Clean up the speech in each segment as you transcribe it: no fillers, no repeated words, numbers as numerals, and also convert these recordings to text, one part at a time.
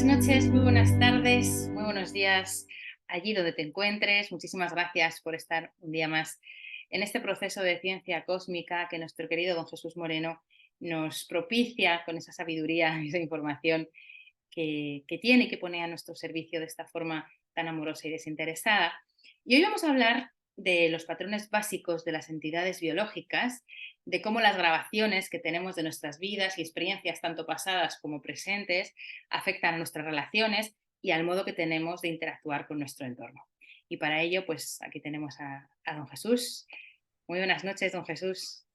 buenas noches, muy buenas tardes, muy buenos días allí donde te encuentres. Muchísimas gracias por estar un día más en este proceso de ciencia cósmica que nuestro querido don Jesús Moreno nos propicia con esa sabiduría y esa información que tiene y que pone a nuestro servicio de esta forma tan amorosa y desinteresada. Y hoy vamos a hablar de los patrones básicos de las entidades biológicas, de cómo las grabaciones que tenemos de nuestras vidas y experiencias tanto pasadas como presentes afectan a nuestras relaciones y al modo que tenemos de interactuar con nuestro entorno. Y para ello, pues aquí tenemos a don Jesús. Muy buenas noches, don Jesús.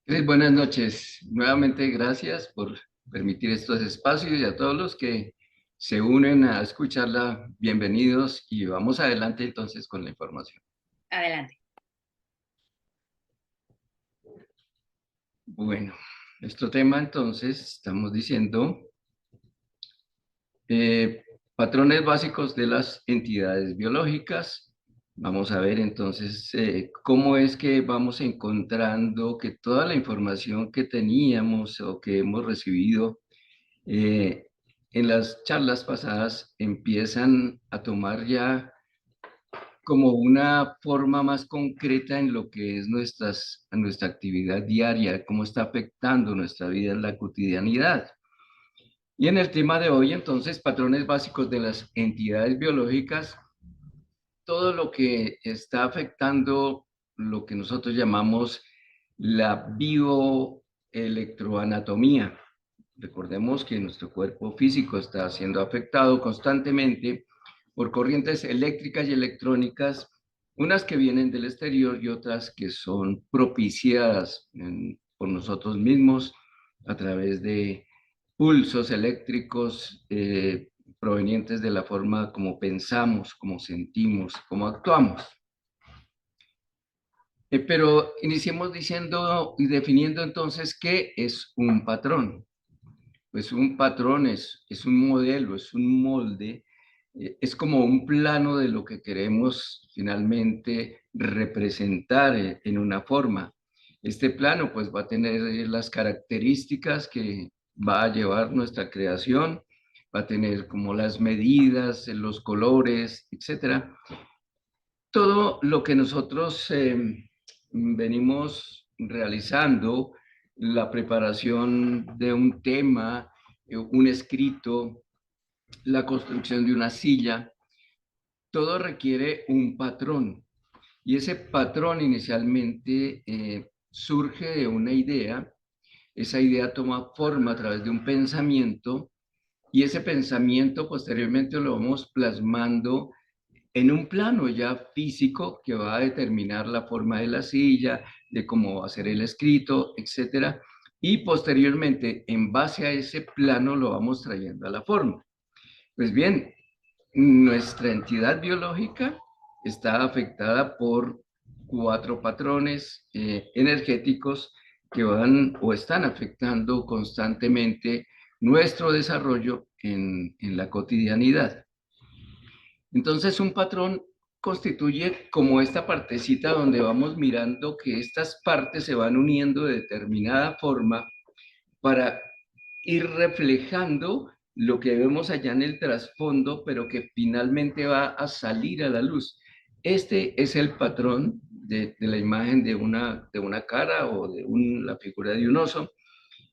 Buenas noches. Nuevamente gracias por permitir estos espacios y a todos los que se unen a escucharla, bienvenidos y vamos adelante entonces con la información. Adelante. Bueno, nuestro tema entonces, estamos diciendo patrones básicos de las entidades biológicas. Vamos a ver entonces cómo es que vamos encontrando que toda la información que teníamos o que hemos recibido eh, en las charlas pasadas empiezan a tomar ya como una forma más concreta en lo que es nuestra actividad diaria, cómo está afectando nuestra vida en la cotidianidad. Y en el tema de hoy, entonces, patrones básicos de las entidades biológicas, todo lo que está afectando lo que nosotros llamamos la bioelectroanatomía. Recordemos que nuestro cuerpo físico está siendo afectado constantemente por corrientes eléctricas y electrónicas, unas que vienen del exterior y otras que son propiciadas por nosotros mismos a través de pulsos eléctricos provenientes de la forma como pensamos, como sentimos, como actuamos. Pero iniciemos diciendo y definiendo entonces qué es un patrón. Pues un patrón es un modelo, es un molde, es como un plano de lo que queremos finalmente representar en una forma. Este plano pues va a tener las características que va a llevar nuestra creación, va a tener como las medidas, los colores, etcétera. Todo lo que nosotros venimos realizando, la preparación de un tema, un escrito, la construcción de una silla, todo requiere un patrón. Y ese patrón inicialmente surge de una idea, esa idea toma forma a través de un pensamiento y ese pensamiento posteriormente lo vamos plasmando en un plano ya físico que va a determinar la forma de la silla, de cómo va a ser el escrito, etcétera. Y posteriormente, en base a ese plano, lo vamos trayendo a la forma. Pues bien, nuestra entidad biológica está afectada por 4 patrones energéticos que van o están afectando constantemente nuestro desarrollo en la cotidianidad. Entonces, un patrón constituye como esta partecita donde vamos mirando que estas partes se van uniendo de determinada forma para ir reflejando lo que vemos allá en el trasfondo, pero que finalmente va a salir a la luz. Este es el patrón de la imagen de una cara o de la figura de un oso.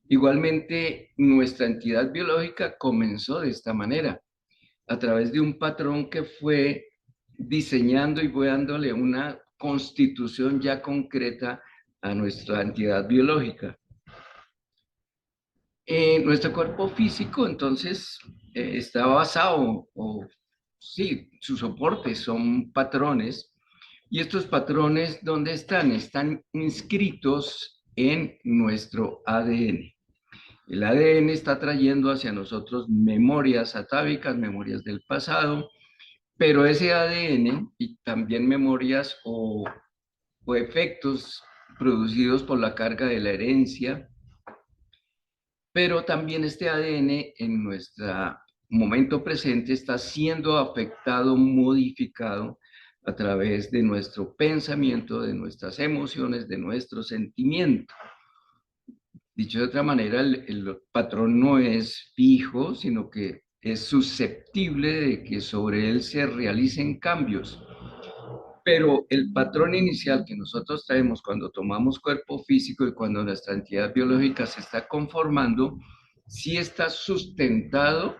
Igualmente, nuestra entidad biológica comenzó de esta manera a través de un patrón que fue diseñando y fue dándole una constitución ya concreta a nuestra entidad biológica. Nuestro cuerpo físico, entonces, está basado, o sí, sus soportes son patrones, y estos patrones, ¿dónde están? Están inscritos en nuestro ADN. El ADN está trayendo hacia nosotros memorias atávicas, memorias del pasado, pero ese ADN y también memorias o efectos producidos por la carga de la herencia, pero también este ADN en nuestro momento presente está siendo afectado, modificado a través de nuestro pensamiento, de nuestras emociones, de nuestro sentimiento. Dicho de otra manera, el patrón no es fijo, sino que es susceptible de que sobre él se realicen cambios. Pero el patrón inicial que nosotros traemos cuando tomamos cuerpo físico y cuando nuestra entidad biológica se está conformando, sí está sustentado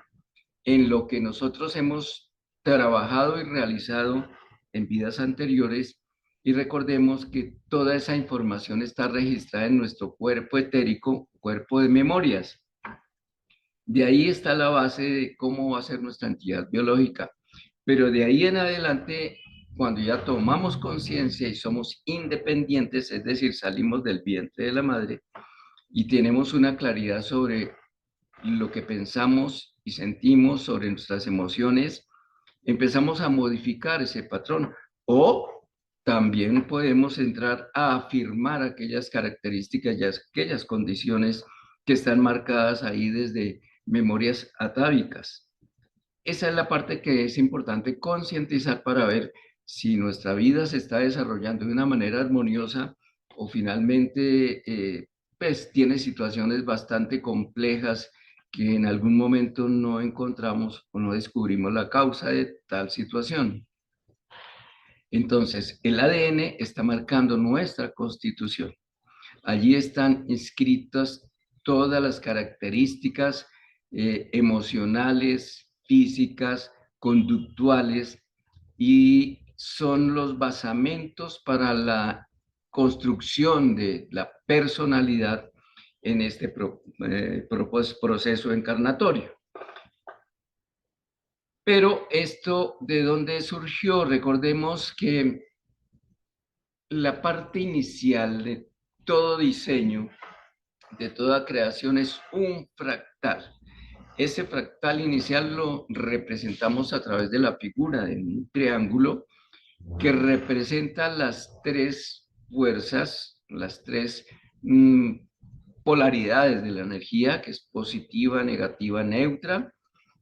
en lo que nosotros hemos trabajado y realizado en vidas anteriores. Y recordemos que toda esa información está registrada en nuestro cuerpo etérico, cuerpo de memorias. De ahí está la base de cómo va a ser nuestra entidad biológica. Pero de ahí en adelante, cuando ya tomamos conciencia y somos independientes, es decir, salimos del vientre de la madre y tenemos una claridad sobre lo que pensamos y sentimos, sobre nuestras emociones, empezamos a modificar ese patrón. O también podemos entrar a afirmar aquellas características y aquellas condiciones que están marcadas ahí desde memorias atávicas. Esa es la parte que es importante concientizar para ver si nuestra vida se está desarrollando de una manera armoniosa o finalmente pues tiene situaciones bastante complejas que en algún momento no encontramos o no descubrimos la causa de tal situación. Entonces, el ADN está marcando nuestra constitución. Allí están inscritas todas las características emocionales, físicas, conductuales y son los basamentos para la construcción de la personalidad en este proceso encarnatorio. Pero esto, ¿de dónde surgió? Recordemos que la parte inicial de todo diseño, de toda creación, es un fractal. Ese fractal inicial lo representamos a través de la figura de un triángulo que representa las tres fuerzas, las tres polaridades de la energía, que es positiva, negativa, neutra,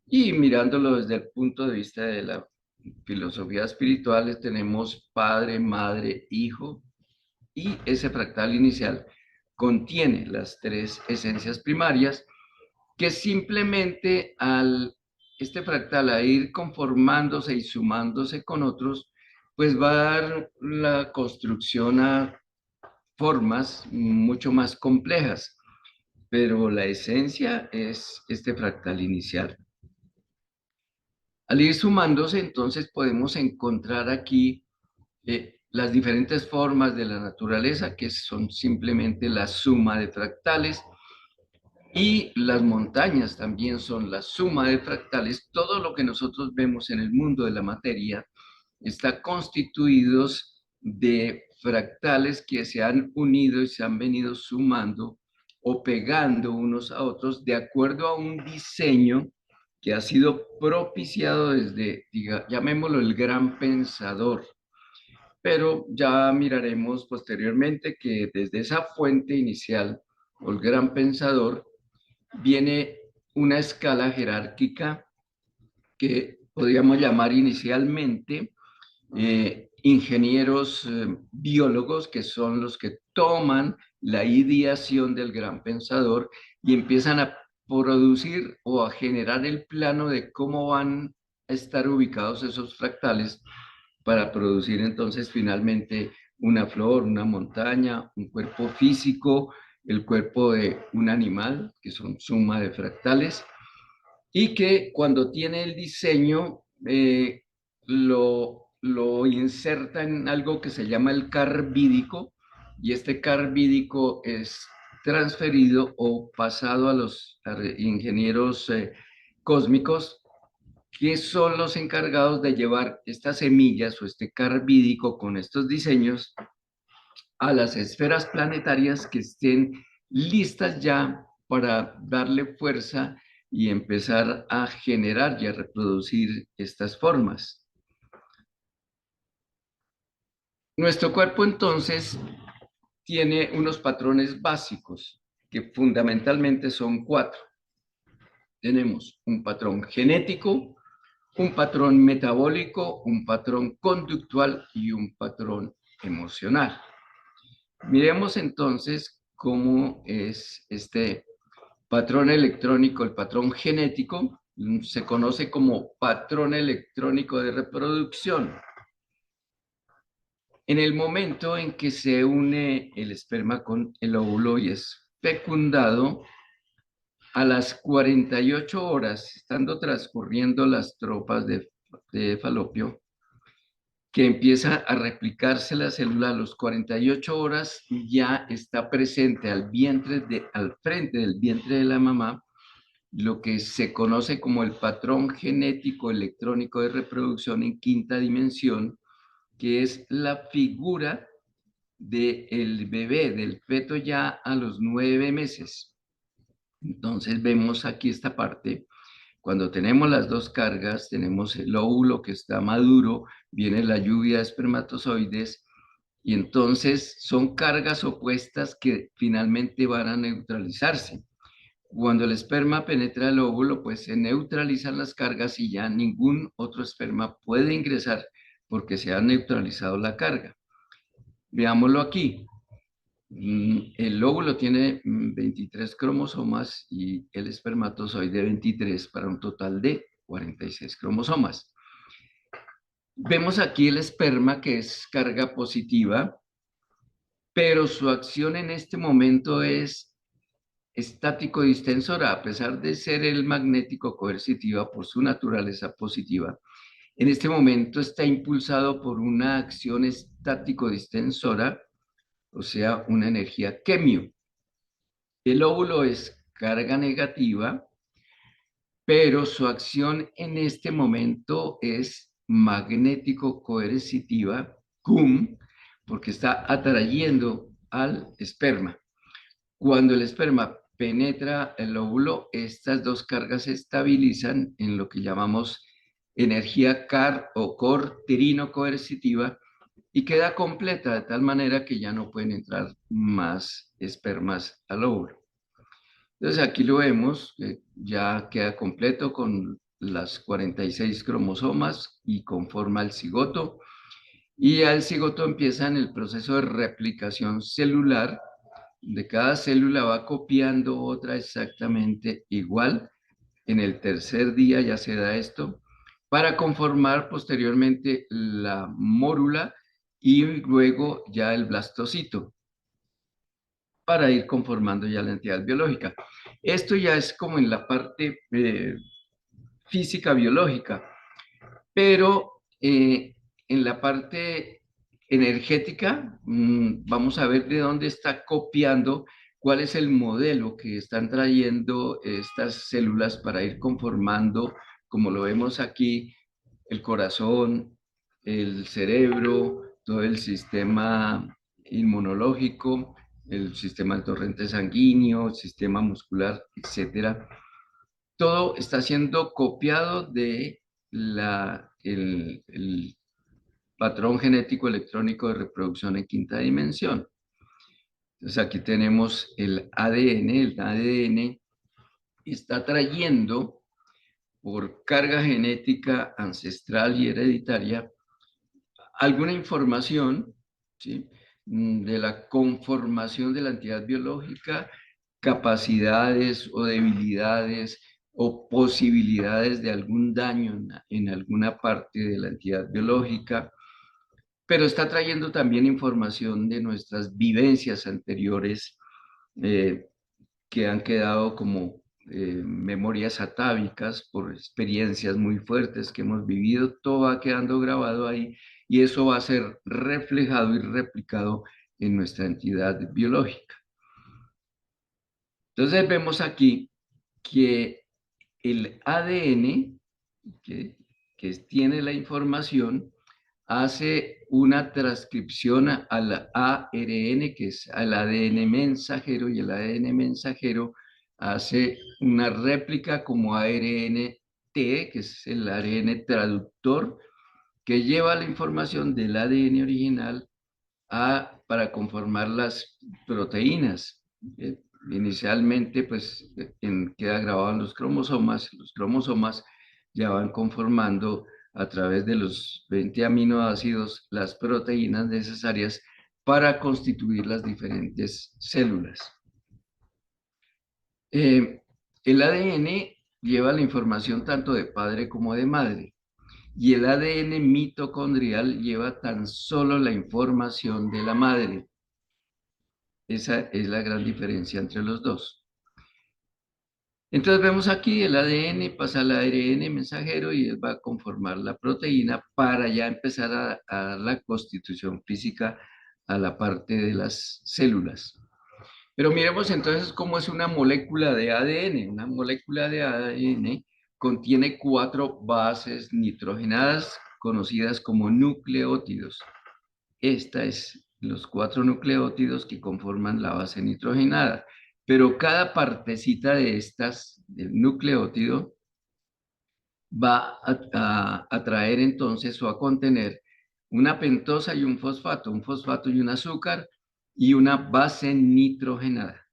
y mirándolo desde el punto de vista de la filosofía espiritual, tenemos padre, madre, hijo, y ese fractal inicial contiene las tres esencias primarias que simplemente al este fractal a ir conformándose y sumándose con otros, pues va a dar la construcción a formas mucho más complejas, pero la esencia es este fractal inicial. Al ir sumándose, entonces podemos encontrar aquí las diferentes formas de la naturaleza, que son simplemente la suma de fractales, y las montañas también son la suma de fractales. Todo lo que nosotros vemos en el mundo de la materia está constituidos de fractales que se han unido y se han venido sumando o pegando unos a otros de acuerdo a un diseño que ha sido propiciado desde, llamémoslo el gran pensador. Pero ya miraremos posteriormente que desde esa fuente inicial o el gran pensador viene una escala jerárquica que podríamos llamar inicialmente ingenieros biólogos, que son los que toman la ideación del gran pensador y empiezan a producir o a generar el plano de cómo van a estar ubicados esos fractales para producir entonces finalmente una flor, una montaña, un cuerpo físico, el cuerpo de un animal, que son suma de fractales, y que cuando tiene el diseño lo inserta en algo que se llama el carbídico, y este carbídico es transferido o pasado a los ingenieros cósmicos, que son los encargados de llevar estas semillas o este carbídico con estos diseños a las esferas planetarias que estén listas ya para darle fuerza y empezar a generar y a reproducir estas formas. Nuestro cuerpo entonces tiene unos patrones básicos que fundamentalmente son cuatro. Tenemos un patrón genético, un patrón metabólico, un patrón conductual y un patrón emocional. Miremos entonces cómo es este patrón electrónico, el patrón genético. se conoce como patrón electrónico de reproducción. En el momento en que se une el esperma con el óvulo y es fecundado, a las 48 horas, estando transcurriendo las tropas de Falopio, que empieza a replicarse la célula, a los 48 horas ya está presente al frente del vientre de la mamá lo que se conoce como el patrón genético electrónico de reproducción en quinta dimensión, que es la figura del bebé, del feto ya a los 9 meses. Entonces vemos aquí esta parte. Cuando tenemos las dos cargas, tenemos el óvulo que está maduro, viene la lluvia de espermatozoides, y entonces son cargas opuestas que finalmente van a neutralizarse. Cuando el esperma penetra el óvulo, pues se neutralizan las cargas y ya ningún otro esperma puede ingresar porque se ha neutralizado la carga. Veámoslo aquí. El óvulo tiene 23 cromosomas y el espermatozoide 23 para un total de 46 cromosomas. Vemos aquí el esperma que es carga positiva, pero su acción en este momento es estático distensora, a pesar de ser el magnético coercitiva por su naturaleza positiva. En este momento está impulsado por una acción estático distensora, o sea, una energía quemio. El óvulo es carga negativa, pero su acción en este momento es magnético coercitiva, cum, porque está atrayendo al esperma. Cuando el esperma penetra el óvulo, estas dos cargas se estabilizan en lo que llamamos energía CAR o corterino coercitiva y queda completa de tal manera que ya no pueden entrar más espermas al óvulo. Entonces aquí lo vemos, ya queda completo con las 46 cromosomas y conforma el cigoto. Y ya el cigoto empieza en el proceso de replicación celular. De cada célula va copiando otra exactamente igual. En el tercer día ya se da esto para conformar posteriormente la mórula y luego ya el blastocito para ir conformando ya la entidad biológica. Esto ya es como en la parte física biológica, pero en la parte energética vamos a ver de dónde está copiando, cuál es el modelo que están trayendo estas células para ir conformando, como lo vemos aquí, el corazón, el cerebro, todo el sistema inmunológico, el sistema del torrente sanguíneo, el sistema muscular, etcétera. Todo está siendo copiado de el patrón genético electrónico de reproducción en quinta dimensión. Entonces aquí tenemos el ADN está trayendo por carga genética ancestral y hereditaria alguna información, ¿sí? De la conformación de la entidad biológica, capacidades o debilidades o posibilidades de algún daño en alguna parte de la entidad biológica, pero está trayendo también información de nuestras vivencias anteriores eh, que han quedado como memorias atávicas por experiencias muy fuertes que hemos vivido, todo va quedando grabado ahí y eso va a ser reflejado y replicado en nuestra entidad biológica. Entonces vemos aquí que el ADN, que tiene la información, hace una transcripción al ARN, que es al ADN mensajero, y el ADN mensajero hace una réplica como ARNT, que es el ARN traductor, que lleva la información del ADN original para conformar las proteínas. Inicialmente, pues, queda grabado en los cromosomas ya van conformando a través de los 20 aminoácidos las proteínas necesarias para constituir las diferentes células. El ADN lleva la información tanto de padre como de madre. Y el ADN mitocondrial lleva tan solo la información de la madre. Esa es la gran diferencia entre los dos. Entonces vemos aquí el ADN pasa al ARN mensajero y él va a conformar la proteína para ya empezar a dar la constitución física a la parte de las células. Pero miremos entonces cómo es una molécula de ADN. Una molécula de ADN contiene 4 bases nitrogenadas conocidas como nucleótidos. Esta es los 4 nucleótidos que conforman la base nitrogenada. Pero cada partecita de estas, del nucleótido, va a traer entonces o a contener una pentosa y un fosfato y un azúcar y una base nitrogenada.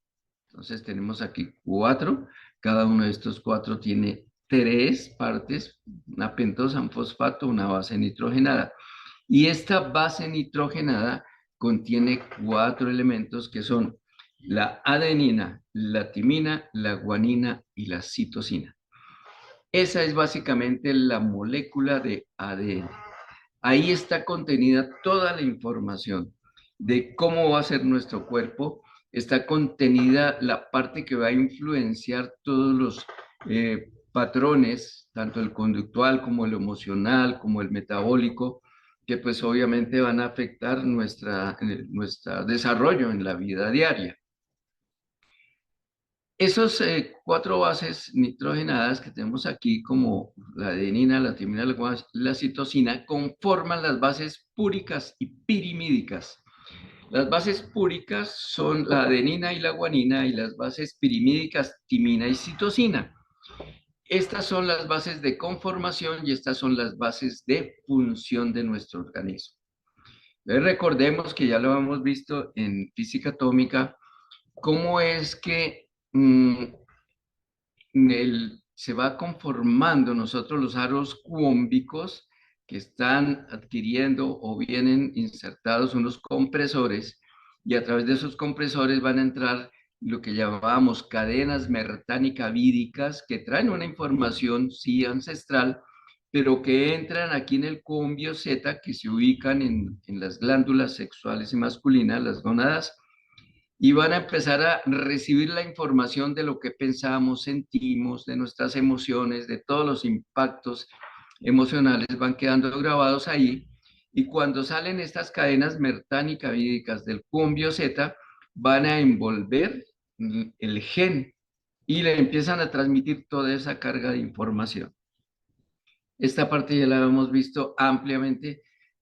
Entonces tenemos aquí 4, cada uno de estos 4 tiene 3 partes, una pentosa, un fosfato, una base nitrogenada. Y esta base nitrogenada contiene 4 elementos que son la adenina, la timina, la guanina y la citosina. Esa es básicamente la molécula de ADN. Ahí está contenida toda la información de cómo va a ser nuestro cuerpo. Está contenida la parte que va a influenciar todos los patrones, tanto el conductual como el emocional, como el metabólico, que pues obviamente van a afectar nuestro desarrollo en la vida diaria. Esos 4 bases nitrogenadas que tenemos aquí, como la adenina, la timina, la citosina, conforman las bases púricas y pirimídicas. Las bases púricas son la adenina y la guanina, y las bases pirimídicas, timina y citosina. Estas son las bases de conformación y estas son las bases de función de nuestro organismo. Entonces, recordemos que ya lo hemos visto en física atómica, cómo es que se va conformando nosotros los aros cúmbicos que están adquiriendo o vienen insertados unos compresores, y a través de esos compresores van a entrar lo que llamábamos cadenas mertánica-vídicas que traen una información sí ancestral, pero que entran aquí en el cumbio Z, que se ubican en las glándulas sexuales y masculinas, las gónadas, y van a empezar a recibir la información de lo que pensamos, sentimos, de nuestras emociones, de todos los impactos emocionales van quedando grabados ahí. Y cuando salen estas cadenas mertánica-vídicas del cumbio Z, van a envolver el gen y le empiezan a transmitir toda esa carga de información. Esta parte ya la hemos visto ampliamente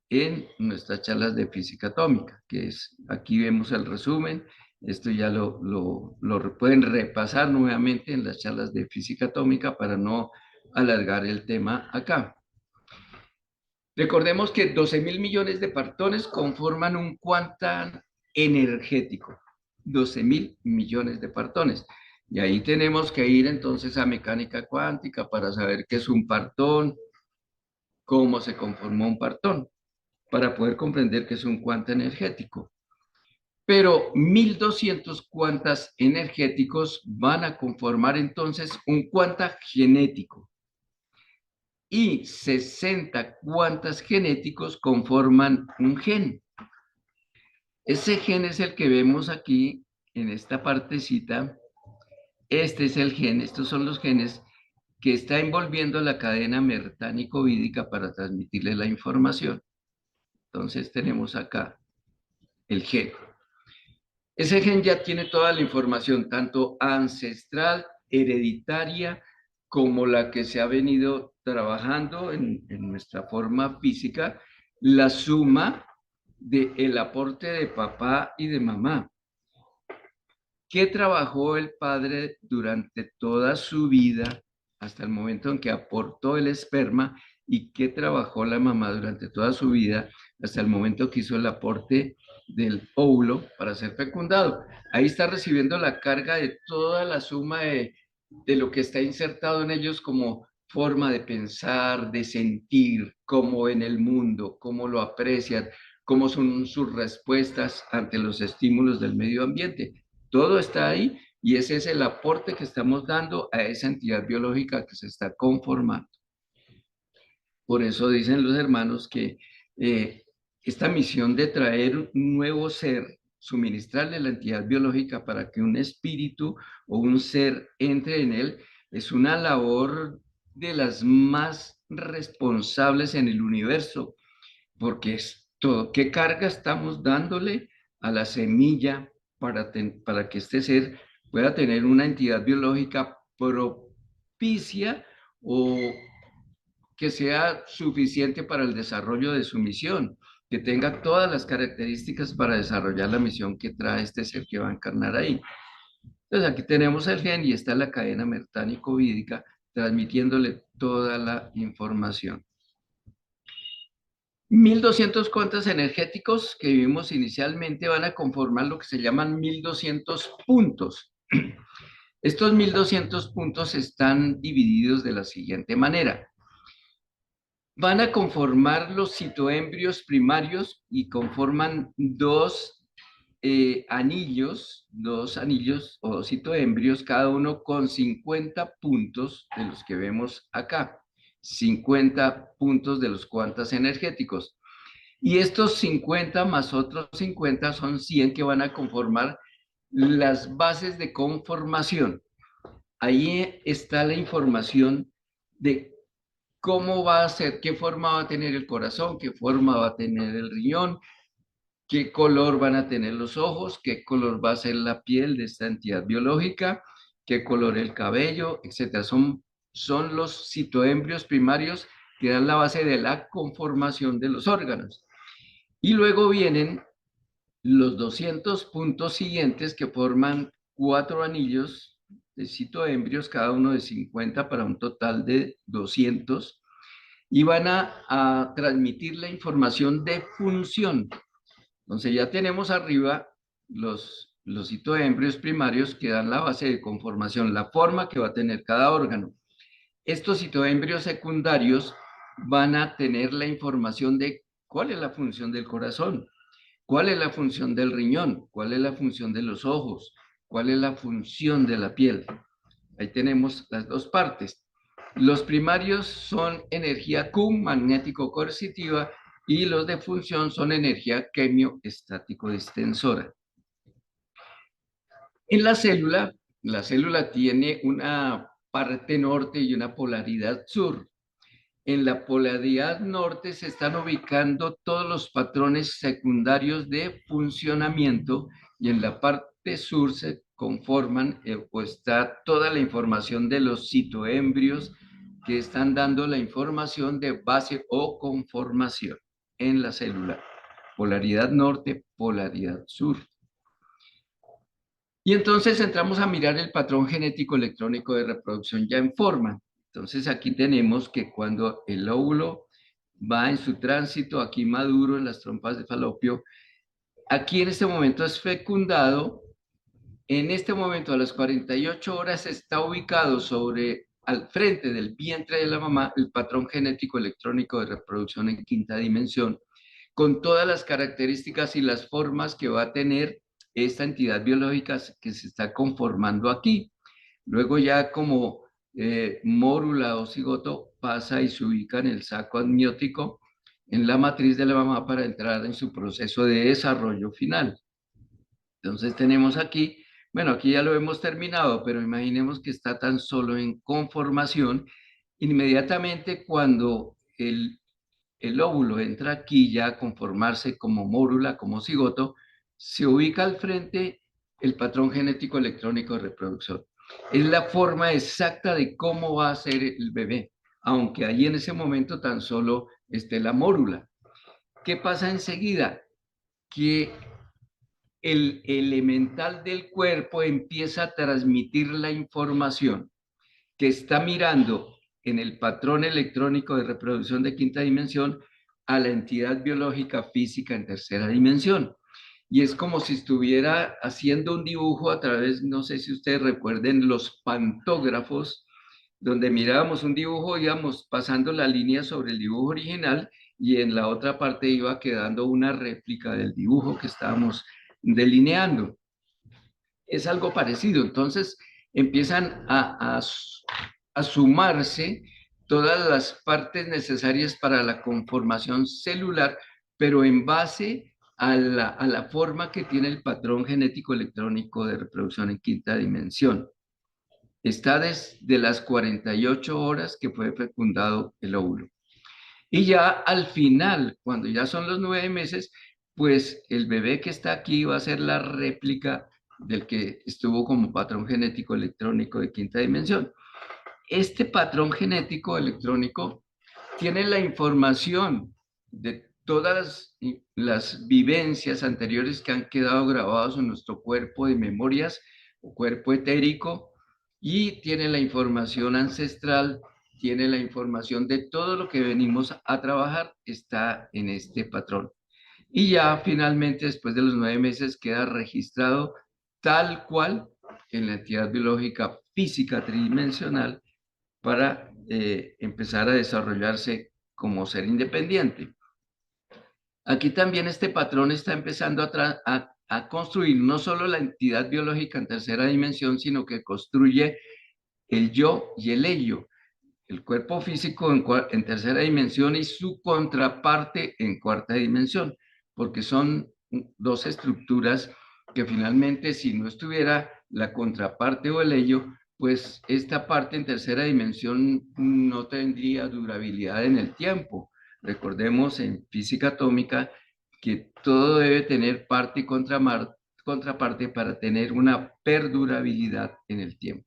en nuestras charlas de física atómica, que es, aquí vemos el resumen. Esto ya lo pueden repasar nuevamente en las charlas de física atómica para no alargar el tema acá. Recordemos que 12.000 millones de partones conforman un cuántum energético. 12.000 millones de partones. Y ahí tenemos que ir entonces a mecánica cuántica para saber qué es un partón, cómo se conformó un partón, para poder comprender qué es un cuántum energético. Pero 1.200 cuantas energéticos van a conformar entonces un cuanta genético. Y 60 cuantas genéticos conforman un gen. Ese gen es el que vemos aquí en esta partecita. Este es el gen, estos son los genes que está envolviendo la cadena mertánico-vídica para transmitirle la información. Entonces tenemos acá el gen. Ese gen ya tiene toda la información, tanto ancestral, hereditaria, como la que se ha venido trabajando en nuestra forma física, la suma del aporte de papá y de mamá. ¿Qué trabajó el padre durante toda su vida hasta el momento en que aportó el esperma? ¿Y qué trabajó la mamá durante toda su vida hasta el momento que hizo el aporte del óvulo para ser fecundado? Ahí está recibiendo la carga de toda la suma de lo que está insertado en ellos como forma de pensar, de sentir, cómo ven el mundo, cómo lo aprecian, cómo son sus respuestas ante los estímulos del medio ambiente. Todo está ahí Y ese es el aporte que estamos dando a esa entidad biológica que se está conformando. Por eso dicen los hermanos que esta misión de traer un nuevo ser, suministrarle a la entidad biológica para que un espíritu o un ser entre en él, es una labor de las más responsables en el universo, porque es todo, ¿qué carga estamos dándole a la semilla para que este ser pueda tener una entidad biológica propicia o que sea suficiente para el desarrollo de su misión, que tenga todas las características para desarrollar la misión que trae este ser que va a encarnar ahí? Entonces aquí tenemos el gen y está la cadena mertánico-vídica transmitiéndole toda la información. 1200 cuantos energéticos que vimos inicialmente van a conformar lo que se llaman 1200 puntos. Estos 1200 puntos están divididos de la siguiente manera. Van a conformar los citoembrios primarios y conforman dos anillos o citoembrios, cada uno con 50 puntos de los que vemos acá. 50 puntos de los cuantas energéticos. Y estos 50 más otros 50 son 100 que van a conformar las bases de conformación. Ahí está la información de cómo va a ser, qué forma va a tener el corazón, qué forma va a tener el riñón, qué color van a tener los ojos, qué color va a ser la piel de esta entidad biológica, qué color el cabello, etcétera. Son los citoembrios primarios que dan la base de la conformación de los órganos. Y luego vienen los 200 puntos siguientes que forman 4 anillos de citoembrios, cada uno de 50 para un total de 200, y van a transmitir la información de función. Entonces ya tenemos arriba los citoembrios primarios que dan la base de conformación, la forma que va a tener cada órgano. Estos citoembrios secundarios van a tener la información de cuál es la función del corazón, cuál es la función del riñón, cuál es la función de los ojos, cuál es la función de la piel. Ahí tenemos las dos partes. Los primarios son energía Q, magnético-coercitiva, y los de función son energía quimio-estático-distensora. En la célula tiene una parte norte y una polaridad sur. En la polaridad norte se están ubicando todos los patrones secundarios de funcionamiento y en la parte sur se conforman o está toda la información de los citoembrios que están dando la información de base o conformación en la célula. Polaridad norte, polaridad sur. Y entonces entramos a mirar el patrón genético electrónico de reproducción ya en forma. Entonces aquí tenemos que cuando el óvulo va en su tránsito aquí maduro en las trompas de falopio, aquí en este momento es fecundado, en este momento a las 48 horas está ubicado al frente del vientre de la mamá el patrón genético electrónico de reproducción en quinta dimensión, con todas las características y las formas que va a tener esta entidad biológica que se está conformando aquí. Luego ya como mórula o cigoto pasa y se ubica en el saco amniótico en la matriz de la mamá para entrar en su proceso de desarrollo final. Entonces tenemos aquí, bueno, aquí ya lo hemos terminado, pero imaginemos que está tan solo en conformación. Inmediatamente cuando el óvulo entra aquí ya a conformarse como mórula, como cigoto, se ubica al frente el patrón genético electrónico de reproducción. Es la forma exacta de cómo va a ser el bebé, aunque allí en ese momento tan solo esté la mórula. ¿Qué pasa enseguida? Que el elemental del cuerpo empieza a transmitir la información que está mirando en el patrón electrónico de reproducción de quinta dimensión a la entidad biológica física en tercera dimensión. Y es como si estuviera haciendo un dibujo a través, no sé si ustedes recuerden, los pantógrafos, donde mirábamos un dibujo, íbamos pasando la línea sobre el dibujo original y en la otra parte iba quedando una réplica del dibujo que estábamos delineando. es algo parecido. Entonces empiezan a sumarse todas las partes necesarias para la conformación celular, pero en base a la forma que tiene el patrón genético electrónico de reproducción en quinta dimensión. Está desde las 48 horas que fue fecundado el óvulo. Y ya al final, cuando ya son los 9 meses, pues el bebé que está aquí va a ser la réplica del que estuvo como patrón genético electrónico de quinta dimensión. Este patrón genético electrónico tiene la información de todas las vivencias anteriores que han quedado grabadas en nuestro cuerpo de memorias o cuerpo etérico, y tiene la información ancestral, tiene la información de todo lo que venimos a trabajar, está en este patrón. Y ya finalmente, después de los 9 meses, queda registrado tal cual en la entidad biológica física tridimensional para empezar a desarrollarse como ser independiente. Aquí también este patrón está empezando a construir no solo la entidad biológica en tercera dimensión, sino que construye el yo y el ello, el cuerpo físico en tercera dimensión y su contraparte en cuarta dimensión, porque son dos estructuras que finalmente, si no estuviera la contraparte o el ello, pues esta parte en tercera dimensión no tendría durabilidad en el tiempo. Recordemos en física atómica que todo debe tener parte y contraparte para tener una perdurabilidad en el tiempo.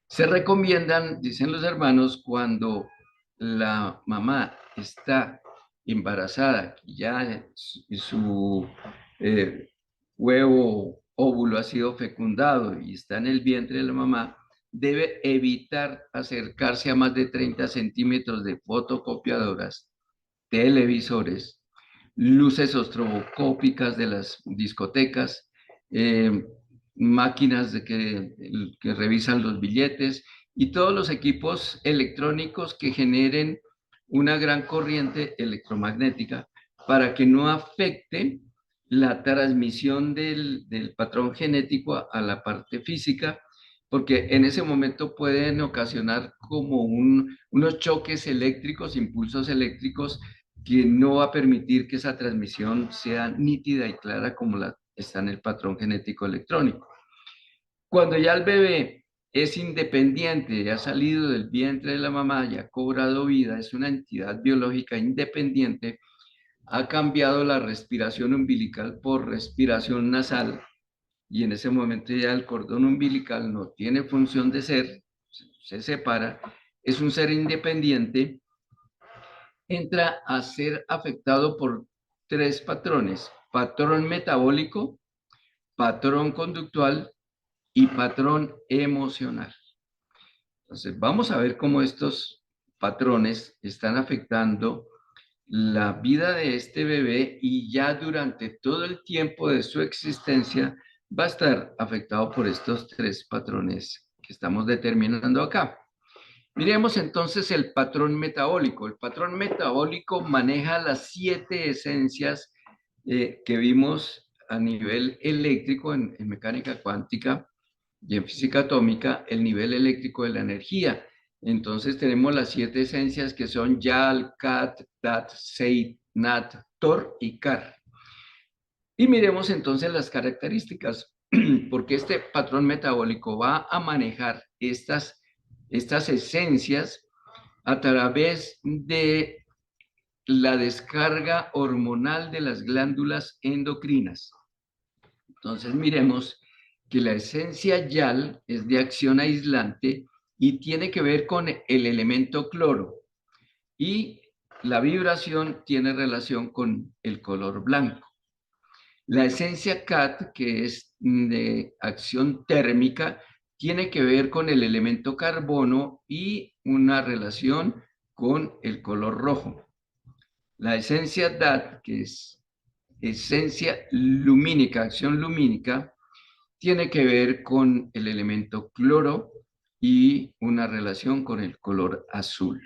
Se recomiendan, dicen los hermanos, cuando la mamá está embarazada, ya su huevo, óvulo ha sido fecundado y está en el vientre de la mamá, debe evitar acercarse a más de 30 centímetros de fotocopiadoras, televisores, luces estroboscópicas de las discotecas, máquinas que revisan los billetes y todos los equipos electrónicos que generen una gran corriente electromagnética para que no afecte la transmisión del patrón genético a la parte física, porque en ese momento pueden ocasionar como unos choques eléctricos, impulsos eléctricos, que no va a permitir que esa transmisión sea nítida y clara como está en el patrón genético electrónico. Cuando ya el bebé es independiente, ya ha salido del vientre de la mamá, ya ha cobrado vida, es una entidad biológica independiente, ha cambiado la respiración umbilical por respiración nasal, y en ese momento ya el cordón umbilical no tiene función de ser, se separa, es un ser independiente, entra a ser afectado por tres patrones: patrón metabólico, patrón conductual y patrón emocional. Entonces, vamos a ver cómo estos patrones están afectando la vida de este bebé, y ya durante todo el tiempo de su existencia va a estar afectado por estos tres patrones que estamos determinando acá. Miremos entonces el patrón metabólico. El patrón metabólico maneja las 7 esencias que vimos a nivel eléctrico en mecánica cuántica y en física atómica, el nivel eléctrico de la energía. Entonces tenemos las 7 esencias que son Yal, Kat, Dat, Seit, Nat, Tor y Kar. Y miremos entonces las características, porque este patrón metabólico va a manejar estas esencias a través de la descarga hormonal de las glándulas endocrinas. Entonces miremos que la esencia YAL es de acción aislante y tiene que ver con el elemento cloro, y la vibración tiene relación con el color blanco. La esencia CAT, que es de acción térmica, tiene que ver con el elemento carbono y una relación con el color rojo. La esencia DAT, que es esencia lumínica, acción lumínica, tiene que ver con el elemento cloro y una relación con el color azul.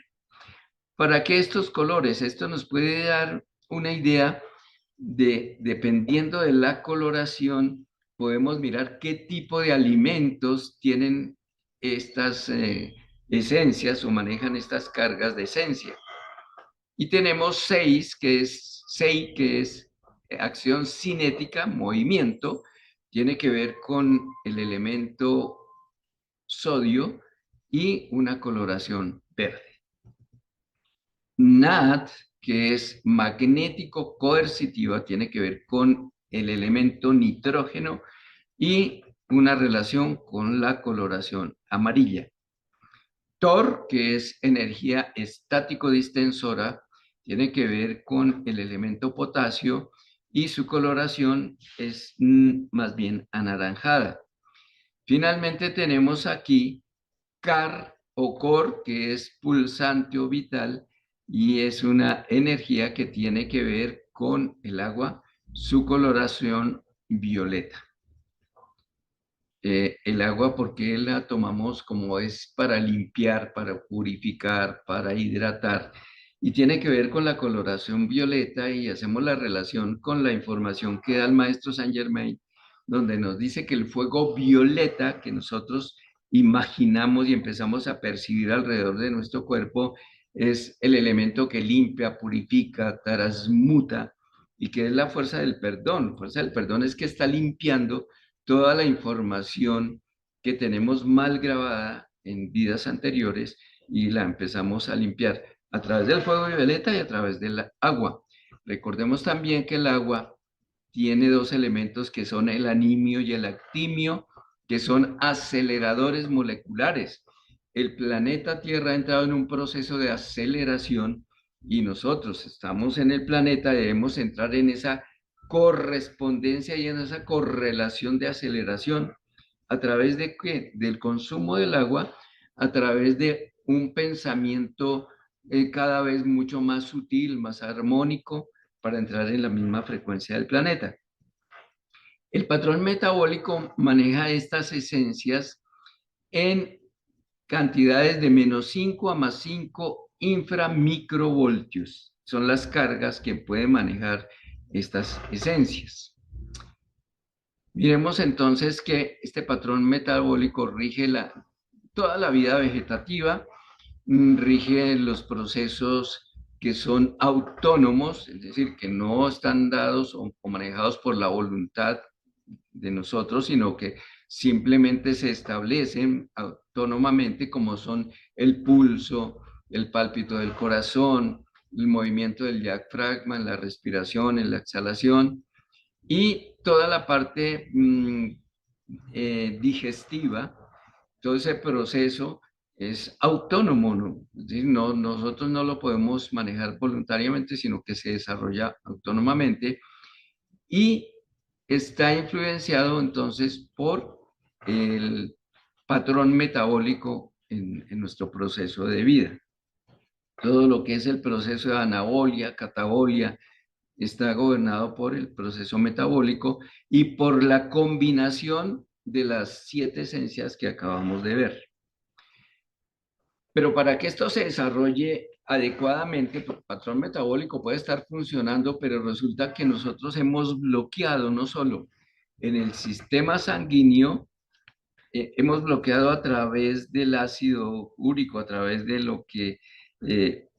¿Para qué estos colores? Esto nos puede dar una idea de, dependiendo de la coloración, podemos mirar qué tipo de alimentos tienen estas esencias o manejan estas cargas de esencia. Y tenemos sei, que es acción cinética, movimiento, tiene que ver con el elemento sodio y una coloración verde. NAD, que es magnético coercitiva, tiene que ver con el elemento nitrógeno y una relación con la coloración amarilla. TOR, que es energía estático-distensora, tiene que ver con el elemento potasio y su coloración es más bien anaranjada. Finalmente tenemos aquí CAR o COR, que es pulsante o vital, y es una energía que tiene que ver con el agua, su coloración violeta. El agua, porque la tomamos como es para limpiar, para purificar, para hidratar, y tiene que ver con la coloración violeta, y hacemos la relación con la información que da el maestro Saint Germain, donde nos dice que el fuego violeta que nosotros imaginamos y empezamos a percibir alrededor de nuestro cuerpo es el elemento que limpia, purifica, transmuta, y que es la fuerza del perdón. La fuerza del perdón es que está limpiando toda la información que tenemos mal grabada en vidas anteriores y la empezamos a limpiar a través del fuego violeta y a través del agua. Recordemos también que el agua tiene dos elementos que son el animio y el actimio, que son aceleradores moleculares. El planeta Tierra ha entrado en un proceso de aceleración y nosotros estamos en el planeta, debemos entrar en esa correspondencia y en esa correlación de aceleración a través de qué? Del consumo del agua, a través de un pensamiento cada vez mucho más sutil, más armónico, para entrar en la misma frecuencia del planeta. El patrón metabólico maneja estas esencias en cantidades de -5 a +5 inframicrovoltios. Son las cargas que pueden manejar estas esencias. Miremos entonces que este patrón metabólico rige toda la vida vegetativa, rige los procesos que son autónomos, es decir, que no están dados o manejados por la voluntad de nosotros, sino que simplemente se establecen autónomamente, como son el pulso, el pálpito del corazón, el movimiento del diafragma, en la respiración, en la exhalación, y toda la parte digestiva. Todo ese proceso es autónomo, ¿no? Es decir, nosotros no lo podemos manejar voluntariamente, sino que se desarrolla autónomamente y está influenciado entonces por el patrón metabólico en nuestro proceso de vida. Todo lo que es el proceso de anabolia, catabolia, está gobernado por el proceso metabólico y por la combinación de las 7 esencias que acabamos de ver. Pero para que esto se desarrolle adecuadamente, el patrón metabólico puede estar funcionando, pero resulta que nosotros hemos bloqueado no solo en el sistema sanguíneo, hemos bloqueado a través del ácido úrico, a través de lo que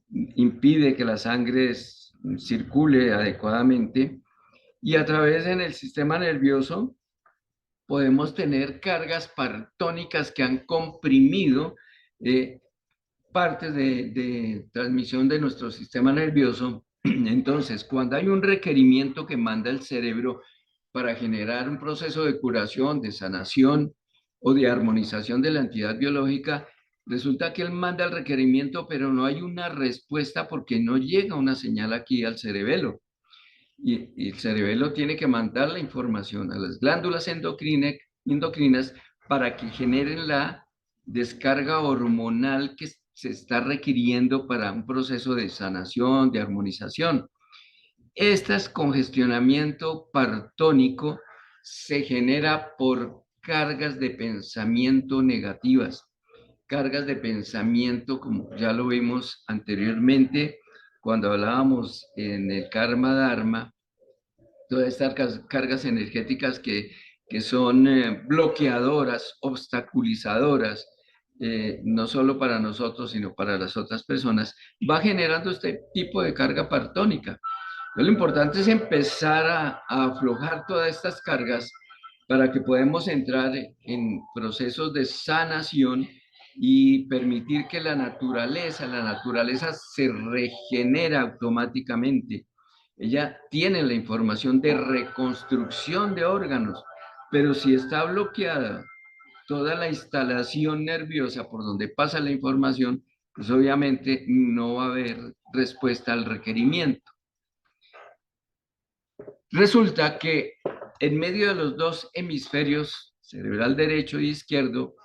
impide que la sangre circule adecuadamente, y a través en el sistema nervioso podemos tener cargas partónicas que han comprimido partes de transmisión de nuestro sistema nervioso. Entonces, cuando hay un requerimiento que manda el cerebro para generar un proceso de curación, de sanación o de armonización de la entidad biológica, resulta que él manda el requerimiento, pero no hay una respuesta porque no llega una señal aquí al cerebelo. Y el cerebelo tiene que mandar la información a las glándulas endocrinas para que generen la descarga hormonal que se está requiriendo para un proceso de sanación, de armonización. Este congestionamiento partónico se genera por cargas de pensamiento negativas, cargas de pensamiento, como ya lo vimos anteriormente cuando hablábamos en el Karma Dharma, todas estas cargas energéticas que que son bloqueadoras, obstaculizadoras, no solo para nosotros, sino para las otras personas, va generando este tipo de carga partónica. Lo importante es empezar a aflojar todas estas cargas para que podamos entrar en procesos de sanación y permitir que la naturaleza se regenera automáticamente. Ella tiene la información de reconstrucción de órganos, pero si está bloqueada toda la instalación nerviosa por donde pasa la información, pues obviamente no va a haber respuesta al requerimiento. Resulta que en medio de los dos hemisferios, cerebral derecho y izquierdo,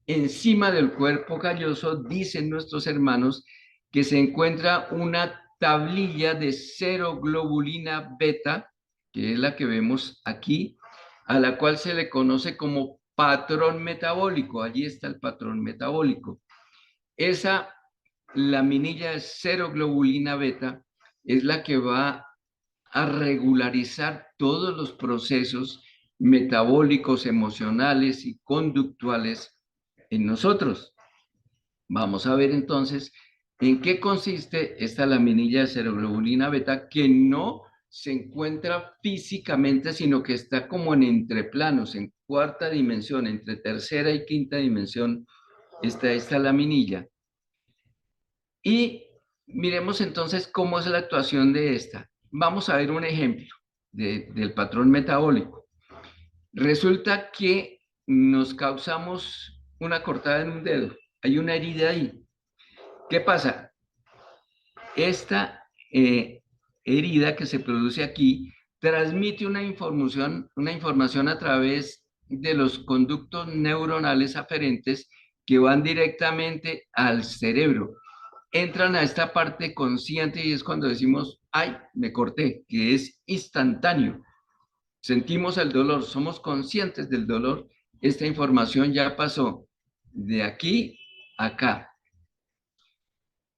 encima del cuerpo calloso, dicen nuestros hermanos, que se encuentra una tablilla de seroglobulina beta, que es la que vemos aquí, a la cual se le conoce como patrón metabólico. Allí está el patrón metabólico. Esa laminilla de seroglobulina beta es la que va a regularizar todos los procesos metabólicos, emocionales y conductuales en nosotros. Vamos a ver entonces en qué consiste esta laminilla de seroglobulina beta, que no se encuentra físicamente, sino que está como en entreplanos, en cuarta dimensión, entre tercera y quinta dimensión, está esta laminilla. Y miremos entonces cómo es la actuación de esta. Vamos a ver un ejemplo del patrón metabólico. Resulta que nos causamos una cortada en un dedo. Hay una herida ahí. ¿Qué pasa? Esta herida que se produce aquí transmite una información a través de los conductos neuronales aferentes que van directamente al cerebro. Entran a esta parte consciente y es cuando decimos, ay, me corté, que es instantáneo. Sentimos el dolor, somos conscientes del dolor. Esta información ya pasó de aquí a acá.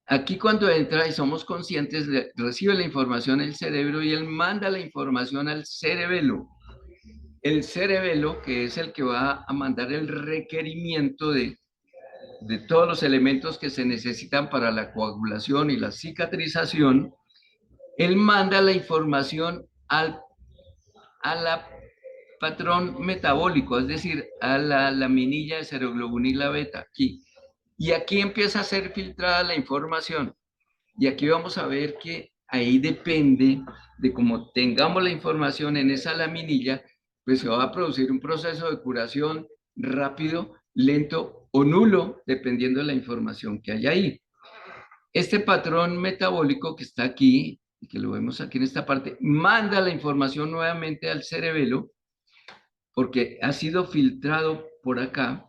Aquí cuando entra y somos conscientes, recibe la información el cerebro y él manda la información al cerebelo. El cerebelo, que es el que va a mandar el requerimiento de todos los elementos que se necesitan para la coagulación y la cicatrización, él manda la información a la patrón metabólico, es decir, a la laminilla de seroglobulina beta, aquí. Y aquí empieza a ser filtrada la información. Y aquí vamos a ver que ahí depende de cómo tengamos la información en esa laminilla, pues se va a producir un proceso de curación rápido, lento o nulo, dependiendo de la información que haya ahí. Este patrón metabólico que está aquí, y que lo vemos aquí en esta parte, manda la información nuevamente al cerebelo, porque ha sido filtrado por acá,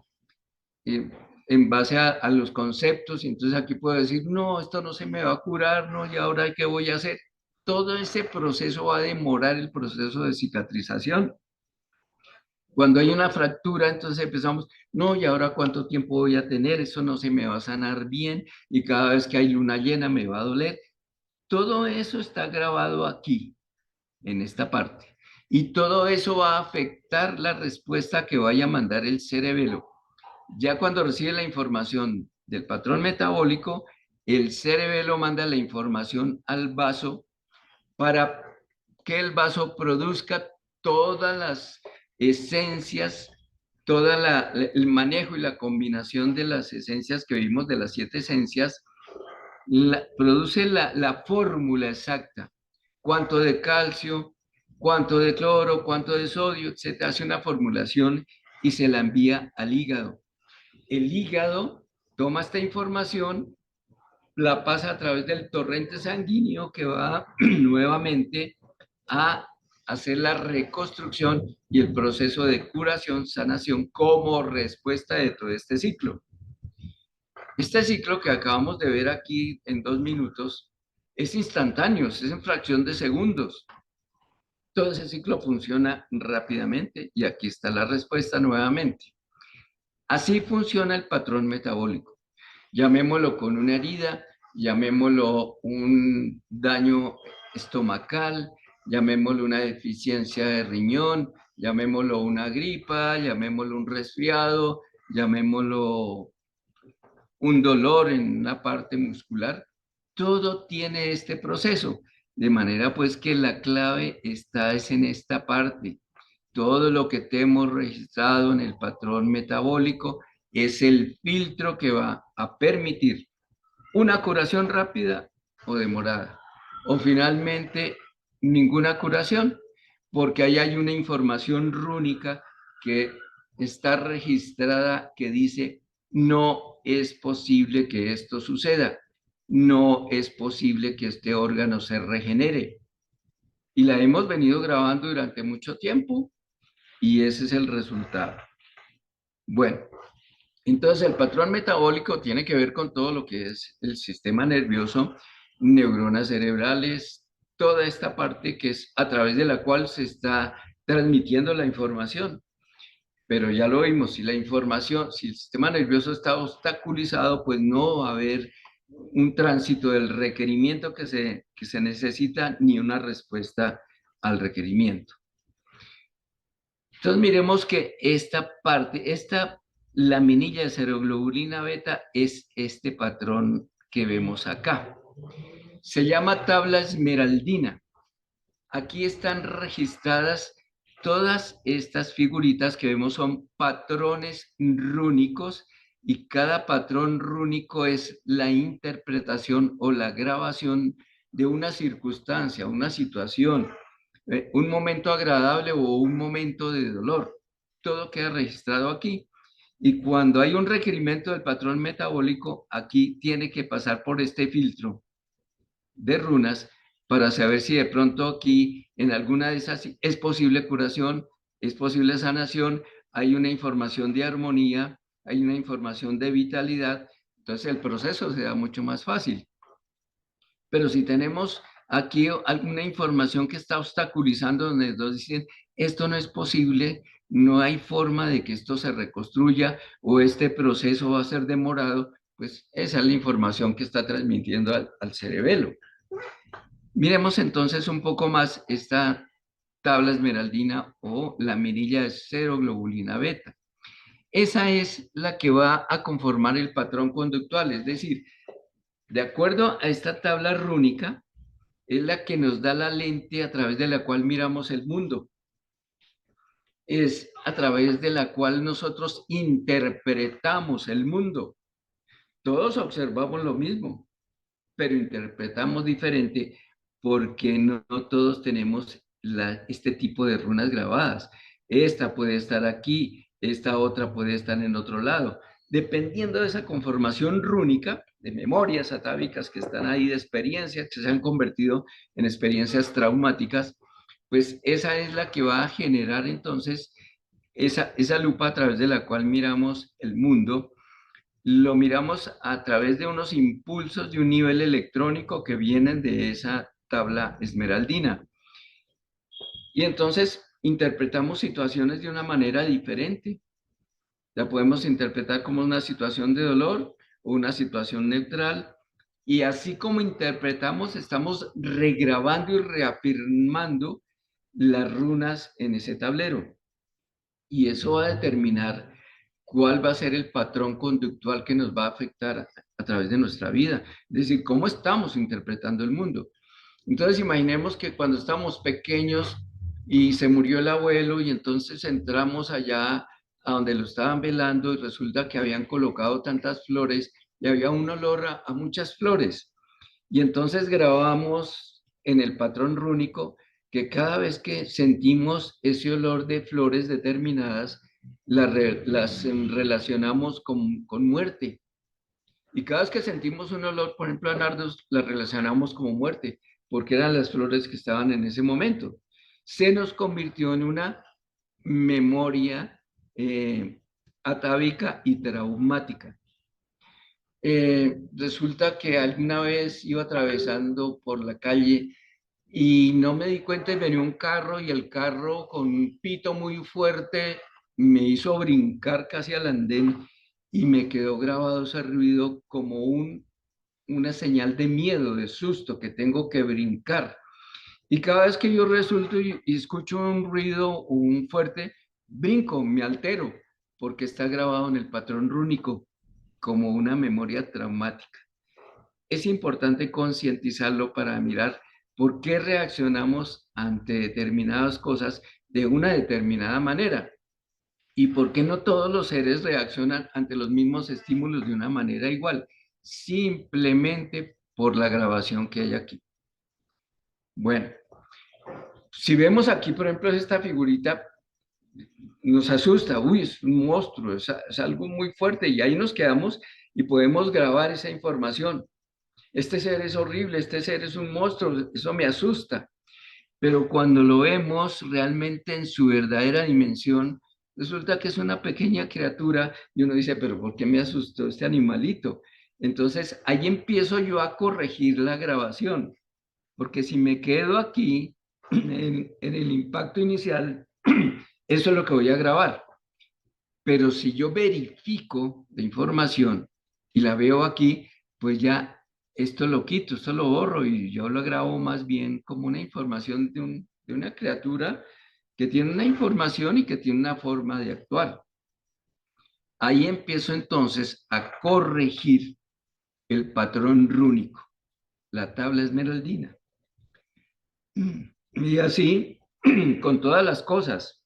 en base a los conceptos, y entonces aquí puedo decir, no, esto no se me va a curar, no, y ahora qué voy a hacer. Todo ese proceso va a demorar el proceso de cicatrización. Cuando hay una fractura, entonces empezamos, no, y ahora cuánto tiempo voy a tener, eso no se me va a sanar bien, y cada vez que hay luna llena me va a doler. Todo eso está grabado aquí, en esta parte. Y todo eso va a afectar la respuesta que vaya a mandar el cerebelo. Ya cuando recibe la información del patrón metabólico, el cerebelo manda la información al vaso para que el vaso produzca todas las esencias, el manejo y la combinación de las esencias que vimos, de las 7 esencias, produce la fórmula exacta. Cuánto de calcio, cuánto de cloro, cuánto de sodio, se hace una formulación y se la envía al hígado. El hígado toma esta información, la pasa a través del torrente sanguíneo que va nuevamente a hacer la reconstrucción y el proceso de curación, sanación como respuesta de todo este ciclo. Este ciclo que acabamos de ver aquí en 2 minutos es instantáneo, es en fracción de segundos. Todo ese ciclo funciona rápidamente y aquí está la respuesta nuevamente. Así funciona el patrón metabólico. Llamémoslo con una herida, llamémoslo un daño estomacal, llamémoslo una deficiencia de riñón, llamémoslo una gripa, llamémoslo un resfriado, llamémoslo un dolor en una parte muscular. Todo tiene este proceso, de manera pues que la clave está es en esta parte. Todo lo que tenemos registrado en el patrón metabólico es el filtro que va a permitir una curación rápida o demorada, o finalmente ninguna curación, porque ahí hay una información rúnica que está registrada que dice no es posible que esto suceda, no es posible que este órgano se regenere. Y la hemos venido grabando durante mucho tiempo y ese es el resultado. Bueno, entonces el patrón metabólico tiene que ver con todo lo que es el sistema nervioso, neuronas cerebrales, toda esta parte que es a través de la cual se está transmitiendo la información. Pero ya lo vimos, si la información, si el sistema nervioso está obstaculizado, pues no va a haber un tránsito del requerimiento que se necesita ni una respuesta al requerimiento. Entonces miremos que esta parte, esta laminilla de seroglobulina beta es este patrón que vemos acá. Se llama tabla esmeraldina. Aquí están registradas todas estas figuritas que vemos son patrones rúnicos y cada patrón rúnico es la interpretación o la grabación de una circunstancia, una situación, un momento agradable o un momento de dolor. Todo queda registrado aquí. Y cuando hay un requerimiento del patrón metabólico, aquí tiene que pasar por este filtro de runas para saber si de pronto aquí en alguna de esas es posible curación, es posible sanación, hay una información de armonía, hay una información de vitalidad, entonces el proceso se da mucho más fácil. Pero si tenemos aquí alguna información que está obstaculizando, donde nos dicen, esto no es posible, no hay forma de que esto se reconstruya o este proceso va a ser demorado, pues esa es la información que está transmitiendo al cerebelo. Miremos entonces un poco más esta tabla esmeraldina o la mirilla de seroglobulina beta. Esa es la que va a conformar el patrón conductual, es decir, de acuerdo a esta tabla rúnica, es la que nos da la lente a través de la cual miramos el mundo. Es a través de la cual nosotros interpretamos el mundo. Todos observamos lo mismo, pero interpretamos diferente porque no todos tenemos este tipo de runas grabadas. Esta puede estar aquí, esta otra puede estar en otro lado. Dependiendo de esa conformación rúnica, de memorias atávicas que están ahí, de experiencias que se han convertido en experiencias traumáticas, pues esa es la que va a generar entonces esa lupa a través de la cual miramos el mundo. Lo miramos a través de unos impulsos de un nivel electrónico que vienen de esa tabla esmeraldina. Y entonces interpretamos situaciones de una manera diferente. La podemos interpretar como una situación de dolor o una situación neutral. Y así como interpretamos, estamos regrabando y reafirmando las runas en ese tablero. Y eso va a determinar cuál va a ser el patrón conductual que nos va a afectar a través de nuestra vida. Es decir, cómo estamos interpretando el mundo. Entonces, imaginemos que cuando estamos pequeños y se murió el abuelo y entonces entramos allá a donde lo estaban velando y resulta que habían colocado tantas flores y había un olor a muchas flores. Y entonces grabamos en el patrón rúnico que cada vez que sentimos ese olor de flores determinadas, las relacionamos con muerte. Y cada vez que sentimos un olor, por ejemplo, a nardos, las relacionamos como muerte, porque eran las flores que estaban en ese momento. Se nos convirtió en una memoria atávica y traumática. Resulta que alguna vez iba atravesando por la calle y no me di cuenta y venía un carro y el carro con un pito muy fuerte me hizo brincar casi al andén y me quedó grabado ese ruido como una señal de miedo, de susto, que tengo que brincar. Y cada vez que yo resulto y escucho un ruido o un fuerte, brinco, me altero, porque está grabado en el patrón rúnico como una memoria traumática. Es importante concientizarlo para mirar por qué reaccionamos ante determinadas cosas de una determinada manera y por qué no todos los seres reaccionan ante los mismos estímulos de una manera igual, simplemente por la grabación que hay aquí. Bueno, si vemos aquí, por ejemplo, esta figurita, nos asusta, uy, es un monstruo, es algo muy fuerte y ahí nos quedamos y podemos grabar esa información. Este ser es horrible, este ser es un monstruo, eso me asusta. Pero cuando lo vemos realmente en su verdadera dimensión, resulta que es una pequeña criatura y uno dice, pero ¿por qué me asustó este animalito? Entonces ahí empiezo yo a corregir la grabación, porque si me quedo aquí en el impacto inicial, eso es lo que voy a grabar. Pero si yo verifico la información y la veo aquí, pues ya esto lo quito, esto lo borro y yo lo grabo más bien como una información de una criatura que tiene una información y que tiene una forma de actuar. Ahí empiezo entonces a corregir el patrón rúnico, la tabla esmeraldina. Y así con todas las cosas.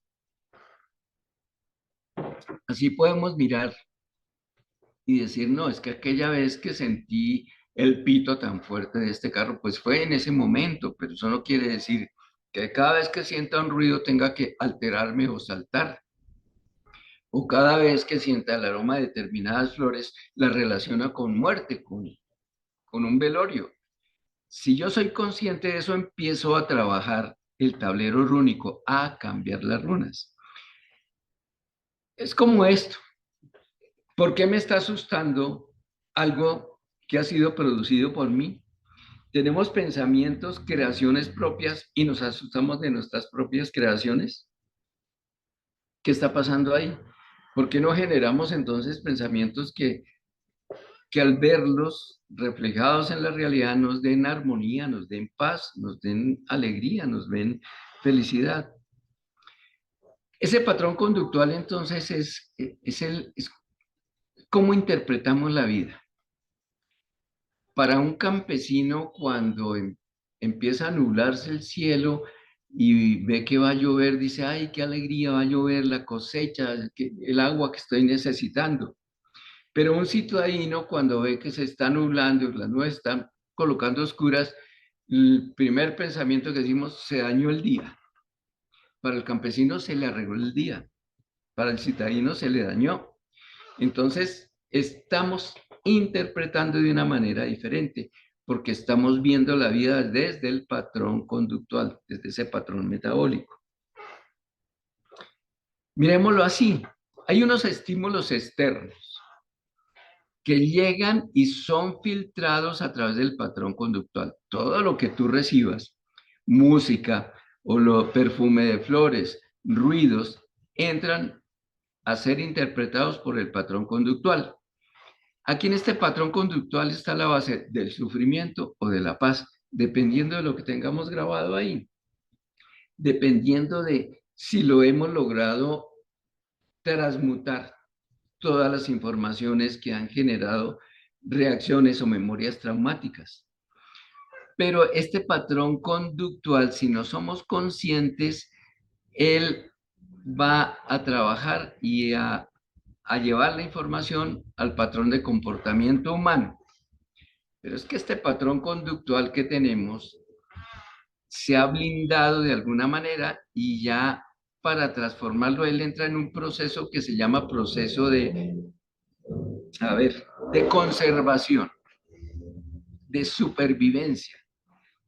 Así podemos mirar y decir, no, es que aquella vez que sentí el pito tan fuerte de este carro, pues fue en ese momento, pero eso no quiere decir que cada vez que sienta un ruido tenga que alterarme o saltar, o cada vez que sienta el aroma de determinadas flores, la relaciona con muerte, con un velorio. Si yo soy consciente de eso, empiezo a trabajar el tablero rúnico, a cambiar las runas. Es como esto. ¿Por qué me está asustando algo que ha sido producido por mí? Tenemos pensamientos, creaciones propias y nos asustamos de nuestras propias creaciones. ¿Qué está pasando ahí? ¿Por qué no generamos entonces pensamientos que al verlos reflejados en la realidad nos den armonía, nos den paz, nos den alegría, nos den felicidad? Ese patrón conductual entonces es cómo interpretamos la vida. Para un campesino, cuando empieza a nublarse el cielo y ve que va a llover, dice, ay, qué alegría, va a llover la cosecha, el agua que estoy necesitando. Pero un citadino, cuando ve que se está nublando y las nubes están colocando oscuras, el primer pensamiento que decimos, se dañó el día. Para el campesino se le arregló el día, para el citadino se le dañó. Entonces, estamos interpretando de una manera diferente, porque estamos viendo la vida desde el patrón conductual, desde ese patrón metabólico. Miremoslo así. Hay unos estímulos externos que llegan y son filtrados a través del patrón conductual. Todo lo que tú recibas, música o perfume de flores, ruidos, entran a ser interpretados por el patrón conductual. Aquí en este patrón conductual está la base del sufrimiento o de la paz, dependiendo de lo que tengamos grabado ahí, dependiendo de si lo hemos logrado transmutar todas las informaciones que han generado reacciones o memorias traumáticas. Pero este patrón conductual, si no somos conscientes, él va a trabajar y a llevar la información al patrón de comportamiento humano. Pero es que este patrón conductual que tenemos se ha blindado de alguna manera y ya para transformarlo él entra en un proceso que se llama proceso de conservación, de supervivencia.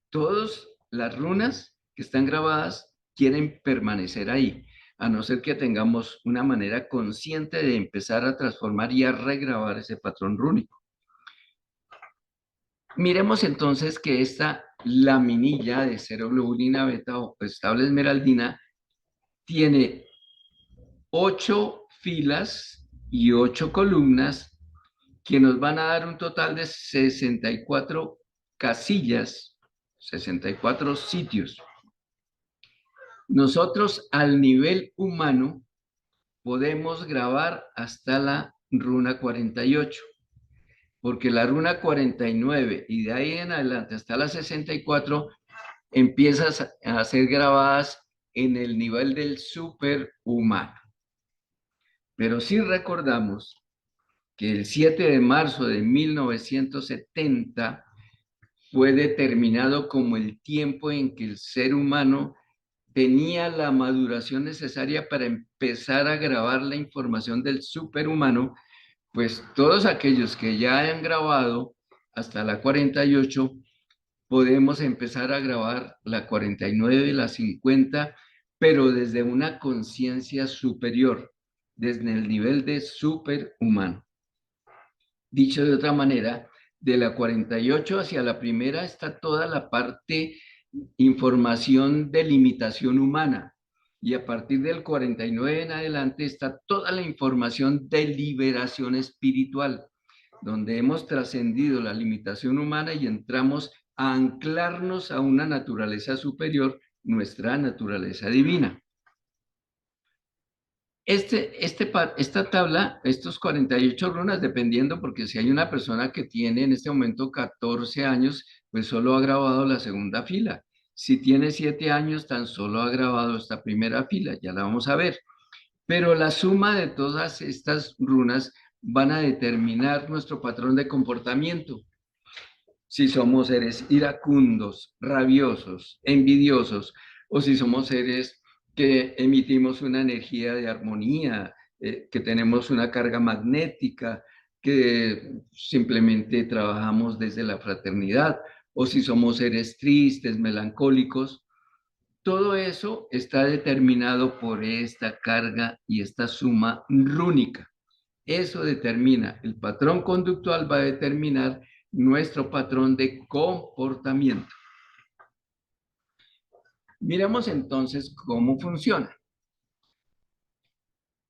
Todas las runas que están grabadas quieren permanecer ahí, a no ser que tengamos una manera consciente de empezar a transformar y a regrabar ese patrón rúnico. Miremos entonces que esta laminilla de ceroglobulina beta o estable esmeraldina tiene 8 filas y 8 columnas que nos van a dar un total de 64 casillas 64 sitios. Nosotros al nivel humano podemos grabar hasta la runa 48, porque la runa 49 y de ahí en adelante hasta la 64 empiezan a ser grabadas en el nivel del superhumano. Pero si recordamos que el 7 de marzo de 1970 fue determinado como el tiempo en que el ser humano tenía la maduración necesaria para empezar a grabar la información del superhumano, pues todos aquellos que ya hayan grabado hasta la 48, podemos empezar a grabar la 49 y la 50, pero desde una conciencia superior, desde el nivel de superhumano. Dicho de otra manera, de la 48 hacia la primera está toda la parte información de limitación humana, y a partir del 49 en adelante está toda la información de liberación espiritual, donde hemos trascendido la limitación humana y entramos a anclarnos a una naturaleza superior, nuestra naturaleza divina. Esta tabla, estos 48 runas, dependiendo, porque si hay una persona que tiene en este momento 14 años, pues solo ha grabado la segunda fila. Si tiene 7 años, tan solo ha grabado esta primera fila, ya la vamos a ver. Pero la suma de todas estas runas van a determinar nuestro patrón de comportamiento. Si somos seres iracundos, rabiosos, envidiosos, o si somos seres que emitimos una energía de armonía, que tenemos una carga magnética, que simplemente trabajamos desde la fraternidad, o si somos seres tristes, melancólicos. Todo eso está determinado por esta carga y esta suma rúnica. Eso determina, el patrón conductual va a determinar nuestro patrón de comportamiento. Miremos entonces cómo funciona.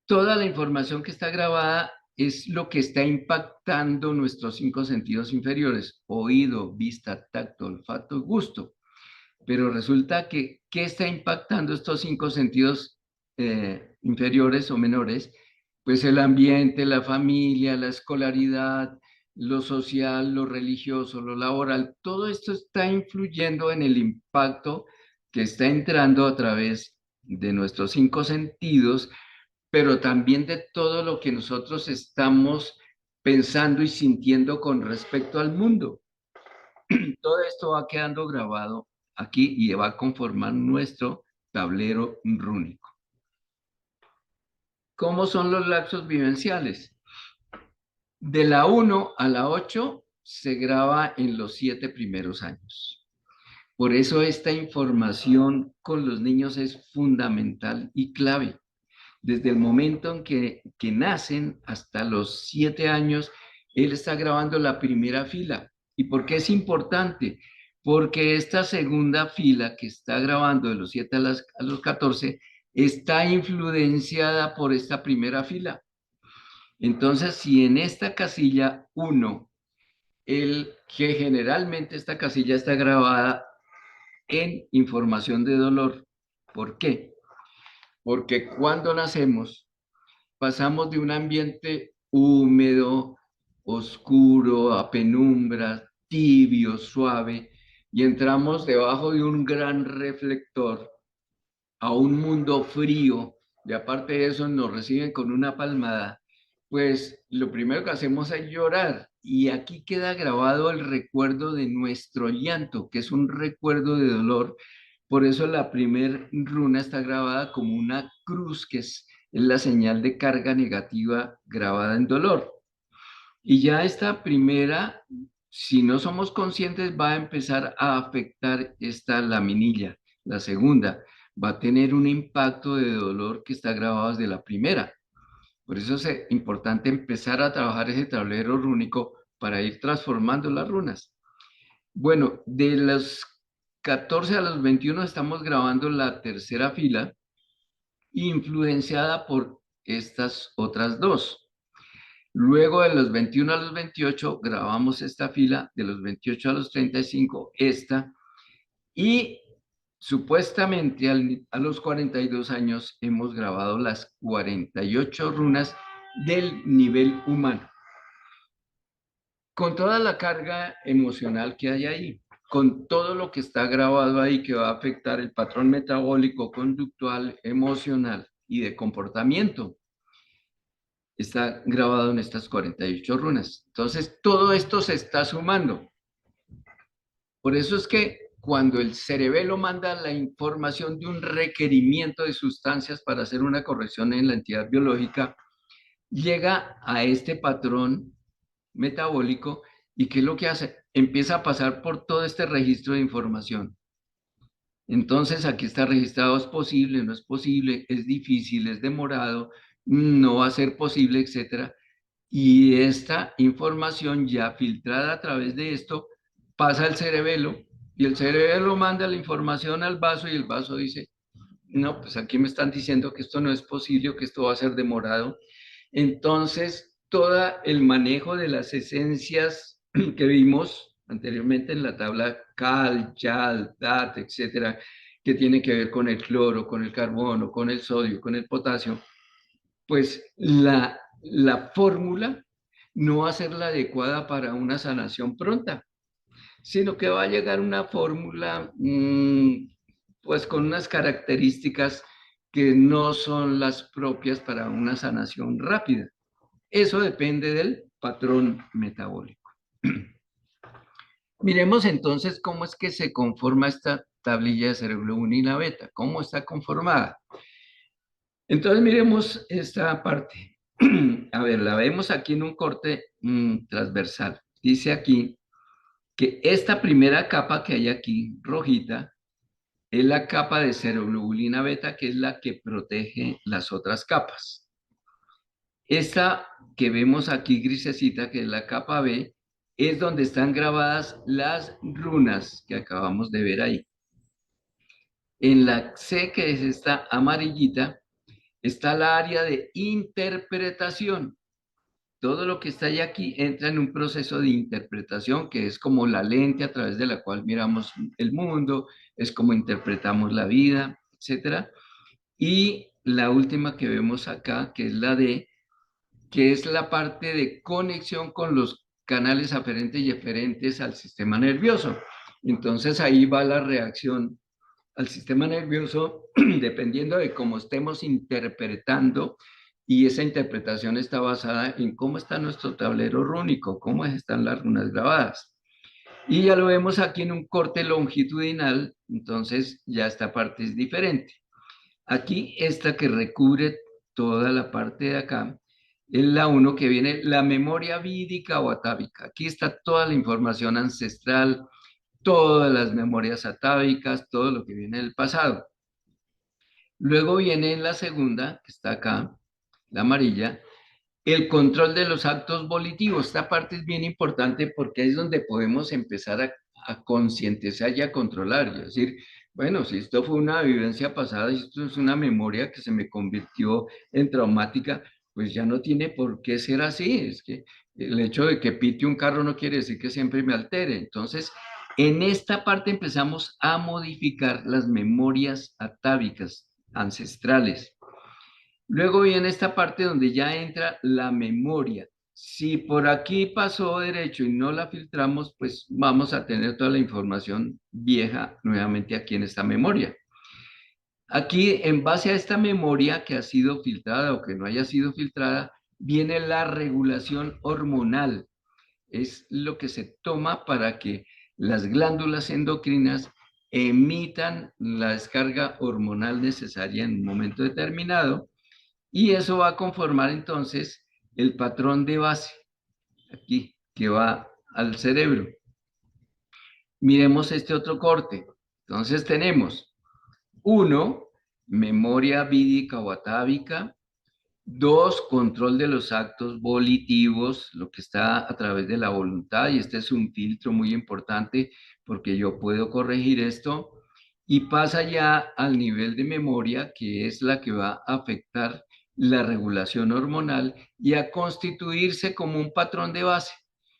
Toda la información que está grabada es lo que está impactando nuestros 5 sentidos inferiores: oído, vista, tacto, olfato y gusto. Pero resulta que, ¿qué está impactando estos 5 sentidos inferiores o menores? Pues el ambiente, la familia, la escolaridad, lo social, lo religioso, lo laboral. Todo esto está influyendo en el impacto que está entrando a través de nuestros 5 sentidos, pero también de todo lo que nosotros estamos pensando y sintiendo con respecto al mundo. Todo esto va quedando grabado aquí y va a conformar nuestro tablero rúnico. ¿Cómo son los lapsos vivenciales? De la 1 a la 8 se graba en los 7 primeros años. Por eso esta información con los niños es fundamental y clave. Desde el momento en que nacen hasta los 7 años, él está grabando la primera fila. ¿Y por qué es importante? Porque esta segunda fila que está grabando de los 7 a los 14 está influenciada por esta primera fila. Entonces, si en esta casilla 1, que generalmente esta casilla está grabada en información de dolor. ¿Por qué? Porque cuando nacemos, pasamos de un ambiente húmedo, oscuro, a penumbra, tibio, suave, y entramos debajo de un gran reflector a un mundo frío, y aparte de eso nos reciben con una palmada. Pues lo primero que hacemos es llorar, y aquí queda grabado el recuerdo de nuestro llanto, que es un recuerdo de dolor. Por eso la primer runa está grabada como una cruz, que es la señal de carga negativa grabada en dolor. Y ya esta primera, si no somos conscientes, va a empezar a afectar esta laminilla. La segunda va a tener un impacto de dolor que está grabado desde la primera. Por eso es importante empezar a trabajar ese tablero rúnico para ir transformando las runas. Bueno, de los 14 a los 21 estamos grabando la tercera fila, influenciada por estas otras dos. Luego de los 21 a los 28 grabamos esta fila, de los 28 a los 35 esta, Y supuestamente a los 42 años hemos grabado las 48 runas del nivel humano, con toda la carga emocional que hay ahí, con todo lo que está grabado ahí que va a afectar el patrón metabólico, conductual, emocional y de comportamiento. Está grabado en estas 48 runas. Entonces, todo esto se está sumando. Por eso es que cuando el cerebelo manda la información de un requerimiento de sustancias para hacer una corrección en la entidad biológica, llega a este patrón metabólico y ¿qué es lo que hace? Empieza a pasar por todo este registro de información. Entonces aquí está registrado, es posible, no es posible, es difícil, es demorado, no va a ser posible, etcétera. Y esta información ya filtrada a través de esto pasa al cerebelo y el cerebelo manda la información al vaso y el vaso dice, no, pues aquí me están diciendo que esto no es posible o que esto va a ser demorado. Entonces, todo el manejo de las esencias que vimos anteriormente en la tabla Cal, Chal, Dat, etcétera, que tiene que ver con el cloro, con el carbono, con el sodio, con el potasio, pues la fórmula no va a ser la adecuada para una sanación pronta, sino que va a llegar una fórmula pues con unas características que no son las propias para una sanación rápida. Eso depende del patrón metabólico. Miremos entonces cómo es que se conforma esta tablilla de cerebrolina beta, cómo está conformada. Entonces miremos esta parte. A ver, la vemos aquí en un corte transversal. Dice aquí que esta primera capa que hay aquí, rojita, es la capa de cerebrolina beta, que es la que protege las otras capas. Esta que vemos aquí grisecita, que es la capa B, es donde están grabadas las runas que acabamos de ver ahí. En la C, que es esta amarillita, está la área de interpretación. Todo lo que está ahí aquí entra en un proceso de interpretación que es como la lente a través de la cual miramos el mundo, es como interpretamos la vida, etcétera. Y la última que vemos acá, que es la D, que es la parte de conexión con los canales aferentes y eferentes al sistema nervioso. Entonces ahí va la reacción al sistema nervioso dependiendo de cómo estemos interpretando, y esa interpretación está basada en cómo está nuestro tablero rúnico, cómo están las runas grabadas. Y ya lo vemos aquí en un corte longitudinal, entonces ya esta parte es diferente. Aquí esta que recubre toda la parte de acá es la 1 que viene la memoria vídica o atávica. Aquí está toda la información ancestral, todas las memorias atávicas, todo lo que viene del pasado. Luego viene en la segunda, que está acá, la amarilla, el control de los actos volitivos. Esta parte es bien importante porque es donde podemos empezar a concientizar y a controlar. Es decir, bueno, si esto fue una vivencia pasada, si esto es una memoria que se me convirtió en traumática, pues ya no tiene por qué ser así. Es que el hecho de que pite un carro no quiere decir que siempre me altere. Entonces, en esta parte empezamos a modificar las memorias atávicas ancestrales. Luego viene esta parte donde ya entra la memoria. Si por aquí pasó derecho y no la filtramos, pues vamos a tener toda la información vieja nuevamente aquí en esta memoria. Aquí, en base a esta memoria que ha sido filtrada o que no haya sido filtrada, viene la regulación hormonal. Es lo que se toma para que las glándulas endocrinas emitan la descarga hormonal necesaria en un momento determinado, y eso va a conformar entonces el patrón de base, aquí, que va al cerebro. Miremos este otro corte. Entonces tenemos 1, memoria vídica o atávica. 2, control de los actos volitivos, lo que está a través de la voluntad, y este es un filtro muy importante porque yo puedo corregir esto, y pasa ya al nivel de memoria, que es la que va a afectar la regulación hormonal y a constituirse como un patrón de base.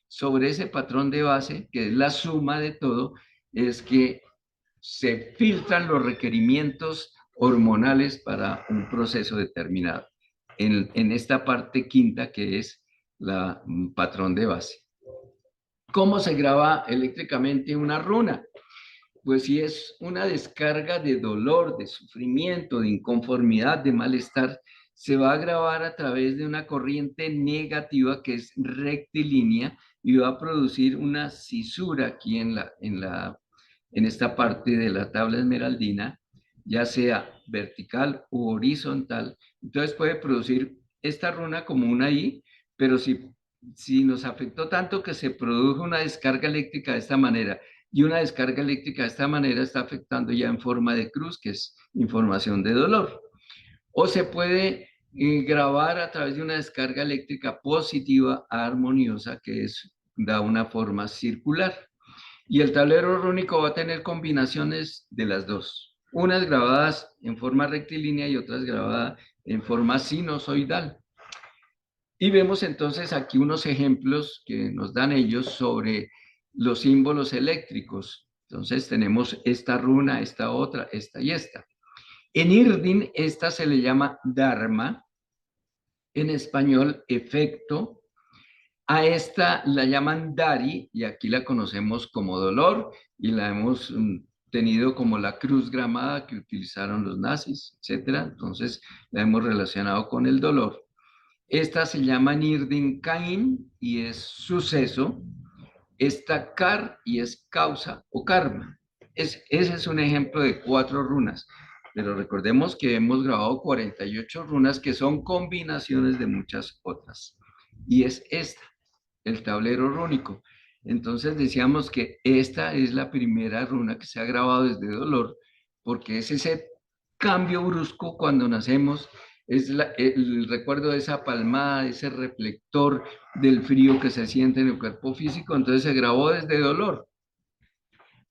Sobre ese patrón de base, que es la suma de todo, es que se filtran los requerimientos hormonales para un proceso determinado. En esta parte quinta que es la patrón de base. ¿Cómo se graba eléctricamente una runa? Pues si es una descarga de dolor, de sufrimiento, de inconformidad, de malestar, se va a grabar a través de una corriente negativa que es rectilínea y va a producir una cisura aquí en esta parte de la tabla esmeraldina, ya sea vertical u horizontal. Entonces puede producir esta runa como una I, pero si nos afectó tanto que se produjo una descarga eléctrica de esta manera, y una descarga eléctrica de esta manera está afectando ya en forma de cruz, que es información de dolor. O se puede grabar a través de una descarga eléctrica positiva armoniosa, que da una forma circular. Y el tablero rúnico va a tener combinaciones de las dos. Unas grabadas en forma rectilínea y otras grabadas en forma sinusoidal. Y vemos entonces aquí unos ejemplos que nos dan ellos sobre los símbolos eléctricos. Entonces tenemos esta runa, esta otra, esta y esta. En Irdin, esta se le llama Dharma, en español efecto. A esta la llaman Dari, y aquí la conocemos como dolor, y la hemos tenido como la cruz gramada que utilizaron los nazis, etcétera. Entonces la hemos relacionado con el dolor. Esta se llama Nirdin Kain y es suceso. Esta Kar y es causa o karma. Ese es un ejemplo de 4 runas. Pero recordemos que hemos grabado 48 runas que son combinaciones de muchas otras. Y es esta, el tablero rúnico. Entonces decíamos que esta es la primera runa que se ha grabado desde dolor, porque es ese cambio brusco cuando nacemos, es el recuerdo de esa palmada, de ese reflector del frío que se siente en el cuerpo físico, entonces se grabó desde dolor.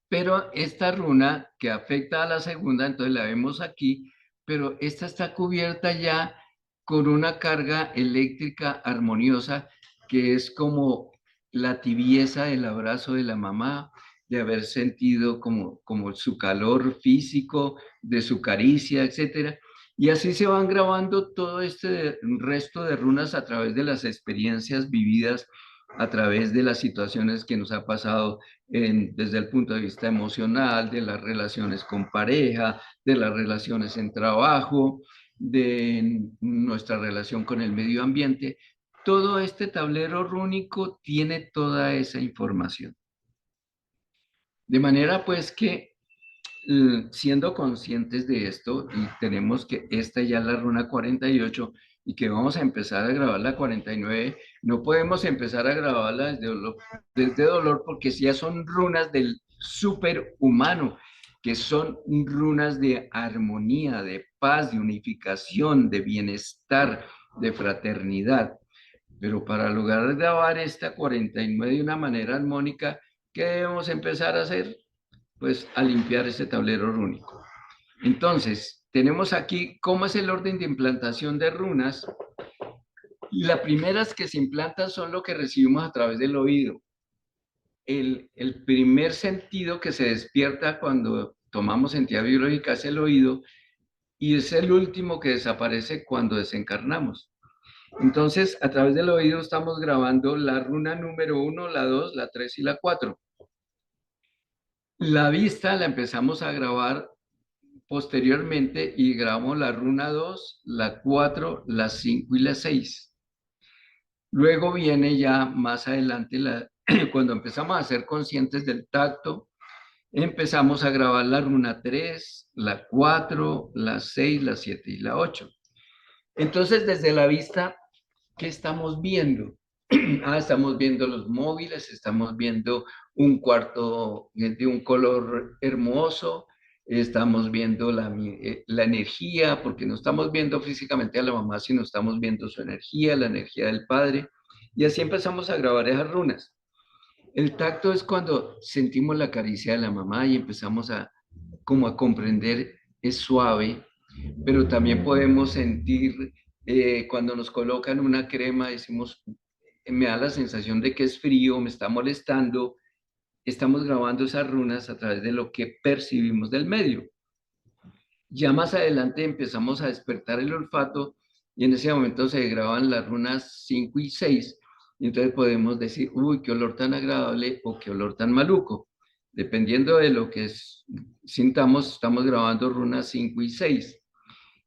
Pero esta runa que afecta a la segunda, entonces la vemos aquí, pero esta está cubierta ya con una carga eléctrica armoniosa que es como la tibieza del abrazo de la mamá, de haber sentido como su calor físico, de su caricia, etcétera. Y así se van grabando todo este resto de runas a través de las experiencias vividas, a través de las situaciones que nos ha pasado desde el punto de vista emocional, de las relaciones con pareja, de las relaciones en trabajo, de nuestra relación con el medio ambiente. Todo este tablero rúnico tiene toda esa información. De manera pues que siendo conscientes de esto, y tenemos que esta ya es la runa 48 y que vamos a empezar a grabar la 49, no podemos empezar a grabarla desde dolor porque si ya son runas del superhumano, que son runas de armonía, de paz, de unificación, de bienestar, de fraternidad. Pero para lograr grabar esta 49 de una manera armónica, ¿qué debemos empezar a hacer? Pues a limpiar ese tablero rúnico. Entonces, tenemos aquí cómo es el orden de implantación de runas. Las primeras que se implantan son lo que recibimos a través del oído. El primer sentido que se despierta cuando tomamos entidad biológica es el oído y es el último que desaparece cuando desencarnamos. Entonces, a través del oído estamos grabando la runa número 1, la 2, la 3 y la 4. La vista la empezamos a grabar posteriormente y grabamos la runa 2, la 4, la 5 y la 6. Luego viene ya más adelante, cuando empezamos a ser conscientes del tacto, empezamos a grabar la runa 3, la 4, la 6, la 7 y la 8. Entonces, desde la vista, ¿qué estamos viendo? Estamos viendo los móviles, estamos viendo un cuarto de un color hermoso, estamos viendo la energía, porque no estamos viendo físicamente a la mamá, sino estamos viendo su energía, la energía del padre, y así empezamos a grabar esas runas. El tacto es cuando sentimos la caricia de la mamá y empezamos como a comprender, es suave, pero también podemos sentir cuando nos colocan una crema, decimos, me da la sensación de que es frío, me está molestando, estamos grabando esas runas a través de lo que percibimos del medio. Ya más adelante empezamos a despertar el olfato y en ese momento se graban las runas 5 y 6. Y entonces podemos decir, uy, qué olor tan agradable o qué olor tan maluco. Dependiendo de lo que sintamos, estamos grabando runas 5 y 6.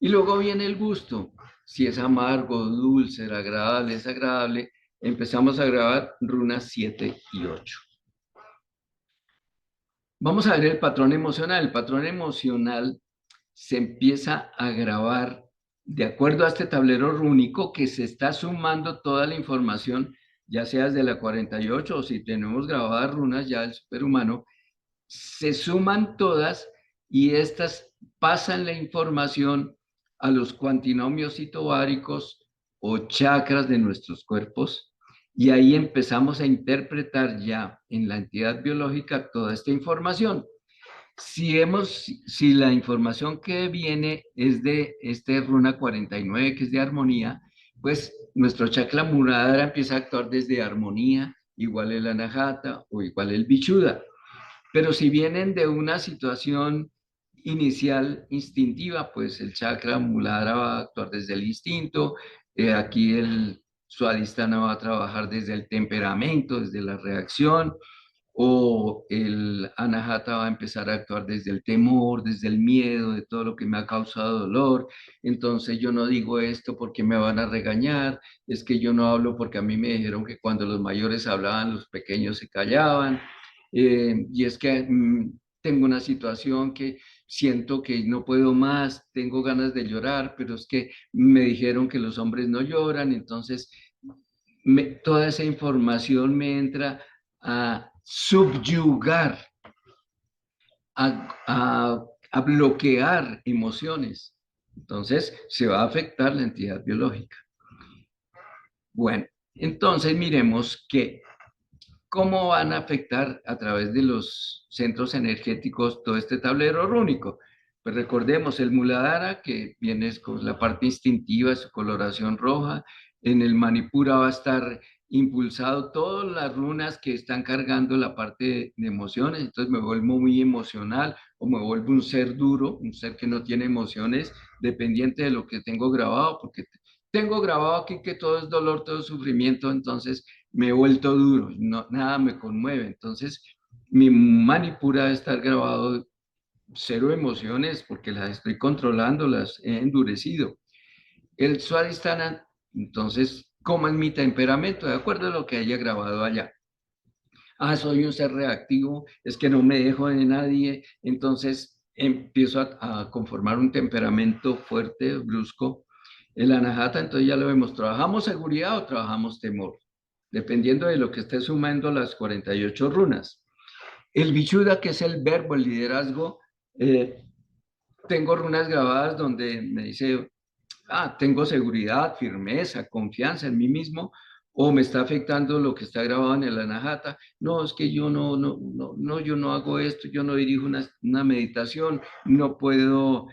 Y luego viene el gusto. Si es amargo, dulce, agradable, desagradable, empezamos a grabar runas 7 y 8. Vamos a ver el patrón emocional. El patrón emocional se empieza a grabar de acuerdo a este tablero rúnico que se está sumando toda la información, ya sea desde la 48 o si tenemos grabadas runas ya del superhumano, se suman todas y estas pasan la información a los cuantinomios citobáricos o chakras de nuestros cuerpos y ahí empezamos a interpretar ya en la entidad biológica toda esta información. Si la información que viene es de este runa 49, que es de armonía, pues nuestro chakra muladhara empieza a actuar desde armonía, igual el anahata o igual el vichuddha. Pero si vienen de una situación inicial instintiva, pues el chakra muladhara va a actuar desde el instinto, aquí el swadhisthana va a trabajar desde el temperamento, desde la reacción, o el anahata va a empezar a actuar desde el temor, desde el miedo, de todo lo que me ha causado dolor. Entonces yo no digo esto porque me van a regañar, es que yo no hablo porque a mí me dijeron que cuando los mayores hablaban, los pequeños se callaban. Y es que tengo una situación que siento que no puedo más, tengo ganas de llorar, pero es que me dijeron que los hombres no lloran, entonces toda esa información me entra a subyugar, a bloquear emociones. Entonces, se va a afectar la entidad biológica. Bueno, entonces miremos que cómo van a afectar a través de los centros energéticos todo este tablero rúnico. Pues recordemos el Muladhara, que viene con la parte instintiva, su coloración roja. En el Manipura va a estar impulsado todas las runas que están cargando la parte de emociones. Entonces me vuelvo muy emocional o me vuelvo un ser duro, un ser que no tiene emociones, dependiente de lo que tengo grabado, porque tengo grabado aquí que todo es dolor, todo es sufrimiento, entonces me he vuelto duro, no, nada me conmueve. Entonces, mi Manipura debe estar grabado cero emociones porque las estoy controlando, las he endurecido. El Swadhisthana, entonces, ¿cómo es mi temperamento? De acuerdo a lo que haya grabado allá. Ah, soy un ser reactivo, es que no me dejo de nadie, entonces empiezo a conformar un temperamento fuerte, brusco. El anahata, entonces ya lo vemos, ¿trabajamos seguridad o trabajamos temor? Dependiendo de lo que esté sumando las 48 runas. El Vichuddha, que es el verbo, el liderazgo, tengo runas grabadas donde me dice, tengo seguridad, firmeza, confianza en mí mismo, o me está afectando lo que está grabado en el anahata. No, es que yo no, yo no hago esto, yo no dirijo una meditación, no puedo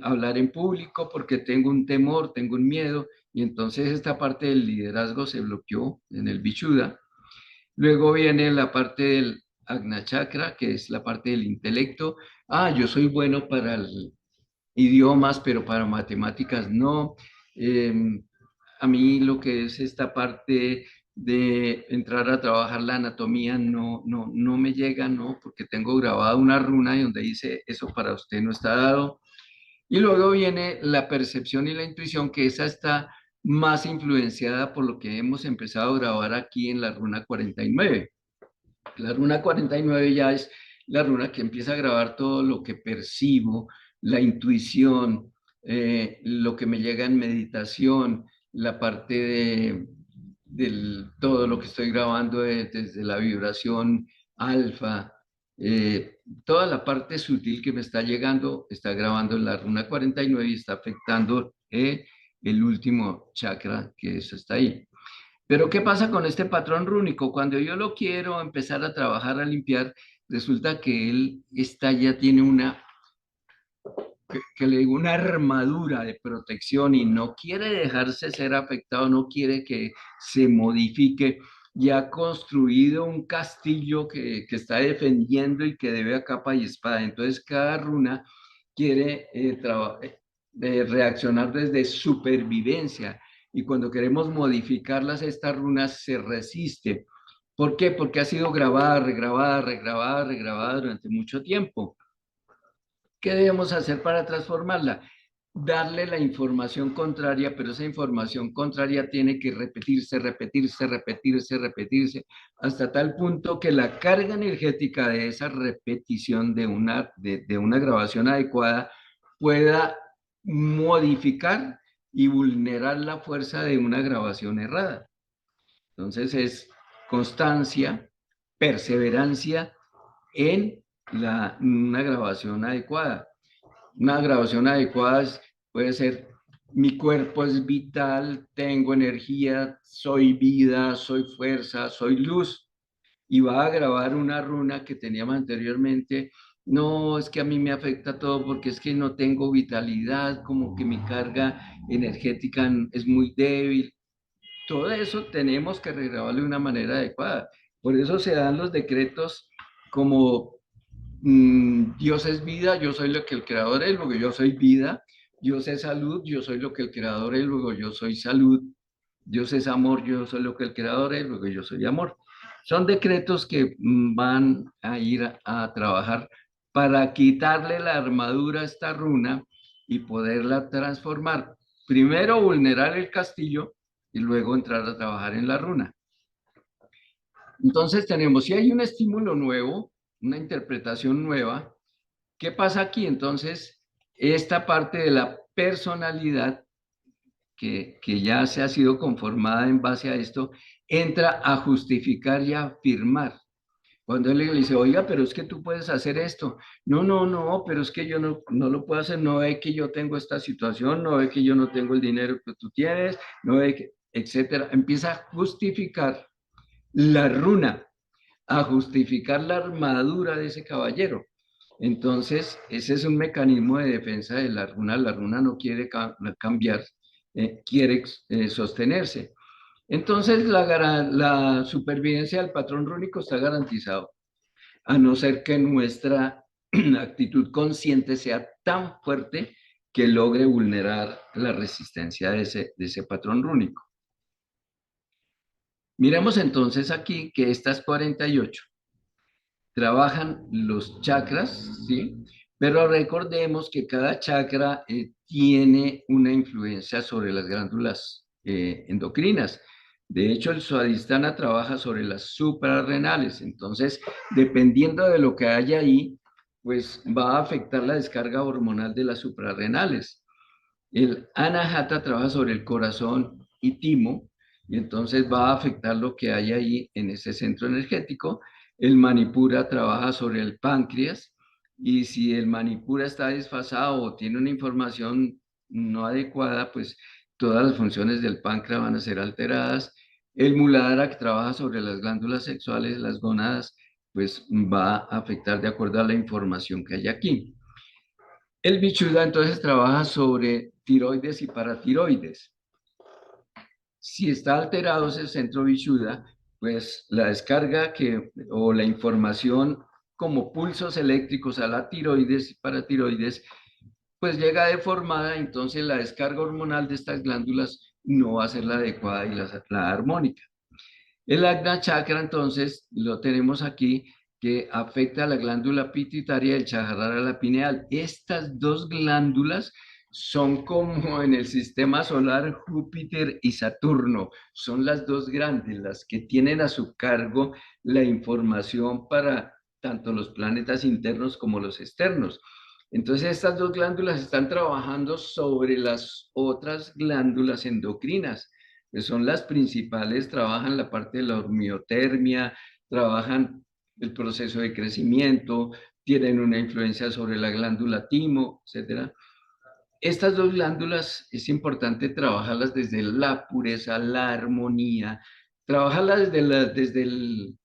hablar en público porque tengo un temor, tengo un miedo, y entonces esta parte del liderazgo se bloqueó en el Vichuddha. Luego viene la parte del Agna Chakra, que es la parte del intelecto. Yo soy bueno para idiomas, pero para matemáticas no. A mí lo que es esta parte de entrar a trabajar la anatomía no me llega, ¿no? Porque tengo grabada una runa donde dice, eso para usted no está dado. Y luego viene la percepción y la intuición, que esa está más influenciada por lo que hemos empezado a grabar aquí en la runa 49. La runa 49 ya es la runa que empieza a grabar todo lo que percibo, la intuición, lo que me llega en meditación, la parte todo lo que estoy grabando desde la vibración alfa, toda la parte sutil que me está llegando, está grabando en la runa 49 y está afectando el último chakra que está ahí. Pero ¿qué pasa con este patrón rúnico? Cuando yo lo quiero empezar a trabajar, a limpiar, resulta que él ya tiene que le digo, una armadura de protección y no quiere dejarse ser afectado, no quiere que se modifique. y ha construido un castillo que está defendiendo y que debe a capa y espada. Entonces cada runa quiere reaccionar desde supervivencia, y cuando queremos modificarlas, estas runas se resiste. ¿Por qué? Porque ha sido grabada, regrabada, regrabada, regrabada durante mucho tiempo. ¿Qué debemos hacer para transformarla? Darle la información contraria, pero esa información contraria tiene que repetirse, repetirse, repetirse, repetirse, hasta tal punto que la carga energética de esa repetición de una grabación adecuada pueda modificar y vulnerar la fuerza de una grabación errada. Entonces es constancia, perseverancia en una grabación adecuada. Una grabación adecuada puede ser: mi cuerpo es vital, tengo energía, soy vida, soy fuerza, soy luz. Y va a grabar una runa que teníamos anteriormente: no, es que a mí me afecta todo porque es que no tengo vitalidad, como que mi carga energética es muy débil. Todo eso tenemos que regrabarlo de una manera adecuada. Por eso se dan los decretos como Dios es vida, yo soy lo que el creador es, luego yo soy vida. Dios es salud, yo soy lo que el creador es, luego yo soy salud. Dios es amor, yo soy lo que el creador es, luego yo soy amor. Son decretos que van a ir a trabajar para quitarle la armadura a esta runa y poderla transformar. Primero vulnerar el castillo y luego entrar a trabajar en la runa. Entonces tenemos, si hay un estímulo nuevo, una interpretación nueva, ¿qué pasa aquí? Entonces, esta parte de la personalidad que ya se ha sido conformada en base a esto, entra a justificar y a afirmar. Cuando él le dice, oiga, pero es que tú puedes hacer esto. No, no, no, pero es que yo no lo puedo hacer. No ve que yo tengo esta situación, no ve que yo no tengo el dinero que tú tienes, no ve que, etcétera. Empieza a justificar la runa, a justificar la armadura de ese caballero. Entonces, ese es un mecanismo de defensa de la runa. La runa no quiere cambiar, quiere sostenerse. Entonces, la supervivencia del patrón rúnico está garantizado, a no ser que nuestra actitud consciente sea tan fuerte que logre vulnerar la resistencia de ese patrón rúnico. Miremos entonces aquí que estas 48 trabajan los chakras, ¿sí? Pero recordemos que cada chakra tiene una influencia sobre las glándulas endocrinas. De hecho, el Svadhisthana trabaja sobre las suprarrenales. Entonces, dependiendo de lo que haya ahí, pues va a afectar la descarga hormonal de las suprarrenales. El Anahata trabaja sobre el corazón y timo, y entonces va a afectar lo que hay ahí en ese centro energético. El Manipura trabaja sobre el páncreas, y si el Manipura está desfasado o tiene una información no adecuada, pues todas las funciones del páncreas van a ser alteradas. El Muladhara, que trabaja sobre las glándulas sexuales, las gónadas, pues va a afectar de acuerdo a la información que hay aquí. El Vishuddha entonces trabaja sobre tiroides y paratiroides. Si está alterado ese centro Vishuddha, pues la descarga o la información como pulsos eléctricos a la tiroides y paratiroides, pues llega deformada. Entonces la descarga hormonal de estas glándulas no va a ser la adecuada y la armónica. El Ajna Chakra, entonces, lo tenemos aquí, que afecta a la glándula pituitaria y el Chakra la pineal. Estas dos glándulas son como en el sistema solar Júpiter y Saturno. Son las dos grandes, las que tienen a su cargo la información para tanto los planetas internos como los externos. Entonces, estas dos glándulas están trabajando sobre las otras glándulas endocrinas, que son las principales. Trabajan la parte de la hormiotermia, trabajan el proceso de crecimiento, tienen una influencia sobre la glándula timo, etcétera. Estas dos glándulas es importante trabajarlas desde la pureza, la armonía, trabajarlas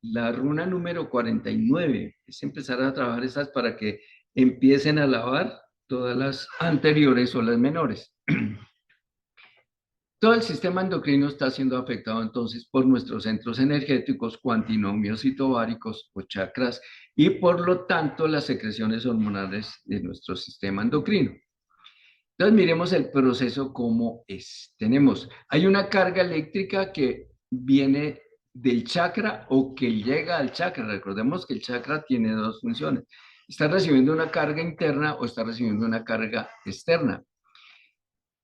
la runa número 49, es empezar a trabajar estas para que empiecen a lavar todas las anteriores o las menores. Todo el sistema endocrino está siendo afectado entonces por nuestros centros energéticos, cuantinomios y tobáricos o chakras, y por lo tanto las secreciones hormonales de nuestro sistema endocrino. Entonces miremos el proceso como es. Hay una carga eléctrica que viene del chakra o que llega al chakra. Recordemos que el chakra tiene dos funciones. Está recibiendo una carga interna o está recibiendo una carga externa.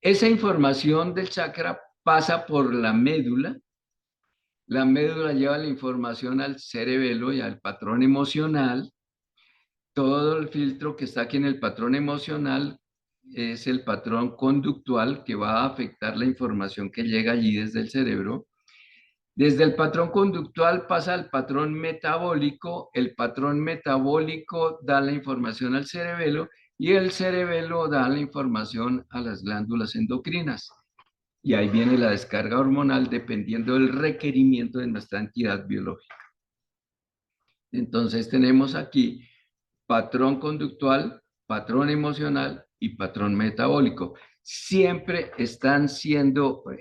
Esa información del chakra pasa por la médula. La médula lleva la información al cerebelo y al patrón emocional. Todo el filtro que está aquí en el patrón emocional es el patrón conductual que va a afectar la información que llega allí desde el cerebro. Desde el patrón conductual pasa al patrón metabólico. El patrón metabólico da la información al cerebelo y el cerebelo da la información a las glándulas endocrinas. Y ahí viene la descarga hormonal dependiendo del requerimiento de nuestra entidad biológica. Entonces tenemos aquí patrón conductual, patrón emocional y patrón metabólico. Siempre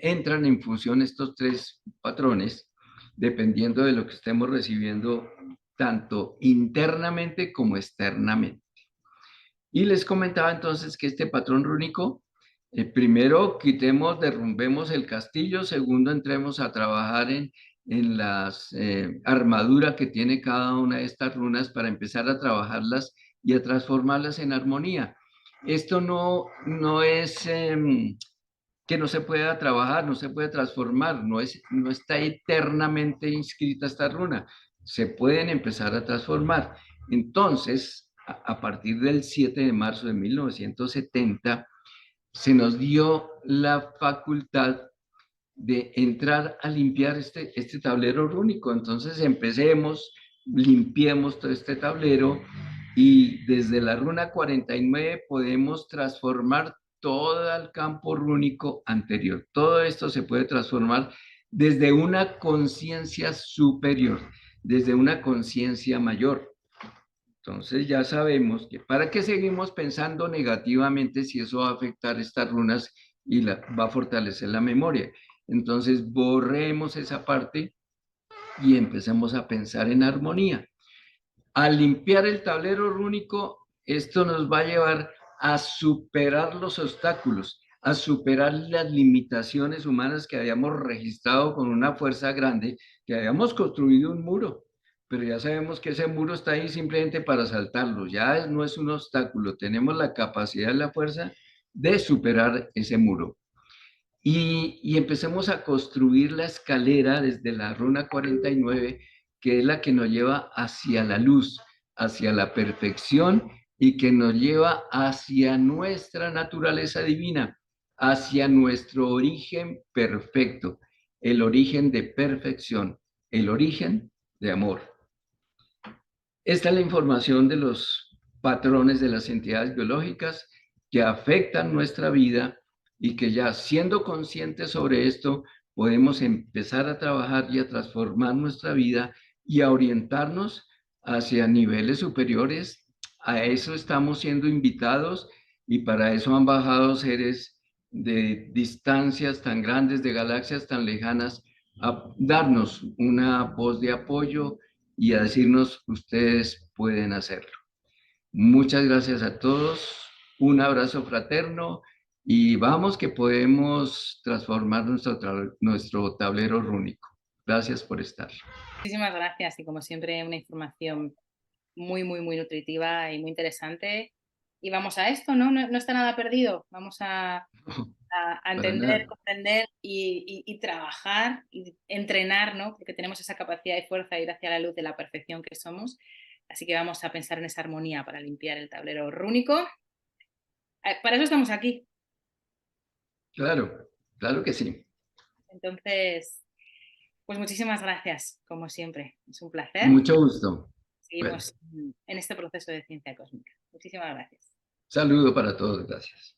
entran en función estos tres patrones, dependiendo de lo que estemos recibiendo, tanto internamente como externamente. Y les comentaba entonces que este patrón rúnico, primero derrumbemos el castillo, segundo entremos a trabajar en las armaduras que tiene cada una de estas runas para empezar a trabajarlas y a transformarlas en armonía. Esto no es que no se pueda trabajar, no se puede transformar, no está eternamente inscrita esta runa, se pueden empezar a transformar. Entonces, a partir del 7 de marzo de 1970, se nos dio la facultad de entrar a limpiar este tablero rúnico. Entonces limpiemos todo este tablero y desde la runa 49 podemos transformar todo el campo rúnico anterior. Todo esto se puede transformar desde una conciencia superior, desde una conciencia mayor. Entonces ya sabemos que para qué seguimos pensando negativamente si eso va a afectar estas runas y va a fortalecer la memoria. Entonces borremos esa parte y empecemos a pensar en armonía. Al limpiar el tablero rúnico, esto nos va a llevar a superar los obstáculos, a superar las limitaciones humanas que habíamos registrado con una fuerza grande, que habíamos construido un muro, pero ya sabemos que ese muro está ahí simplemente para saltarlo, ya no es un obstáculo, tenemos la capacidad y la fuerza de superar ese muro. Y empecemos a construir la escalera desde la runa 49, que es la que nos lleva hacia la luz, hacia la perfección y que nos lleva hacia nuestra naturaleza divina, hacia nuestro origen perfecto, el origen de perfección, el origen de amor. Esta es la información de los patrones de las entidades biológicas que afectan nuestra vida y que ya siendo conscientes sobre esto, podemos empezar a trabajar y a transformar nuestra vida y a orientarnos hacia niveles superiores. A eso estamos siendo invitados y para eso han bajado seres de distancias tan grandes, de galaxias tan lejanas, a darnos una voz de apoyo y a decirnos, ustedes pueden hacerlo. Muchas gracias a todos, un abrazo fraterno y vamos que podemos transformar nuestro tablero rúnico. Gracias por estar. Muchísimas gracias y como siempre una información muy, muy, muy nutritiva y muy interesante. Y vamos a esto, ¿no? No está nada perdido. Vamos a entender, comprender y trabajar y entrenar, ¿no? Porque tenemos esa capacidad de fuerza de ir hacia la luz de la perfección que somos. Así que vamos a pensar en esa armonía para limpiar el tablero rúnico. Para eso estamos aquí. Claro, claro que sí. Entonces, pues muchísimas gracias, como siempre. Es un placer. Mucho gusto. Seguimos en este proceso de ciencia cósmica. Muchísimas gracias. Saludo para todos, gracias.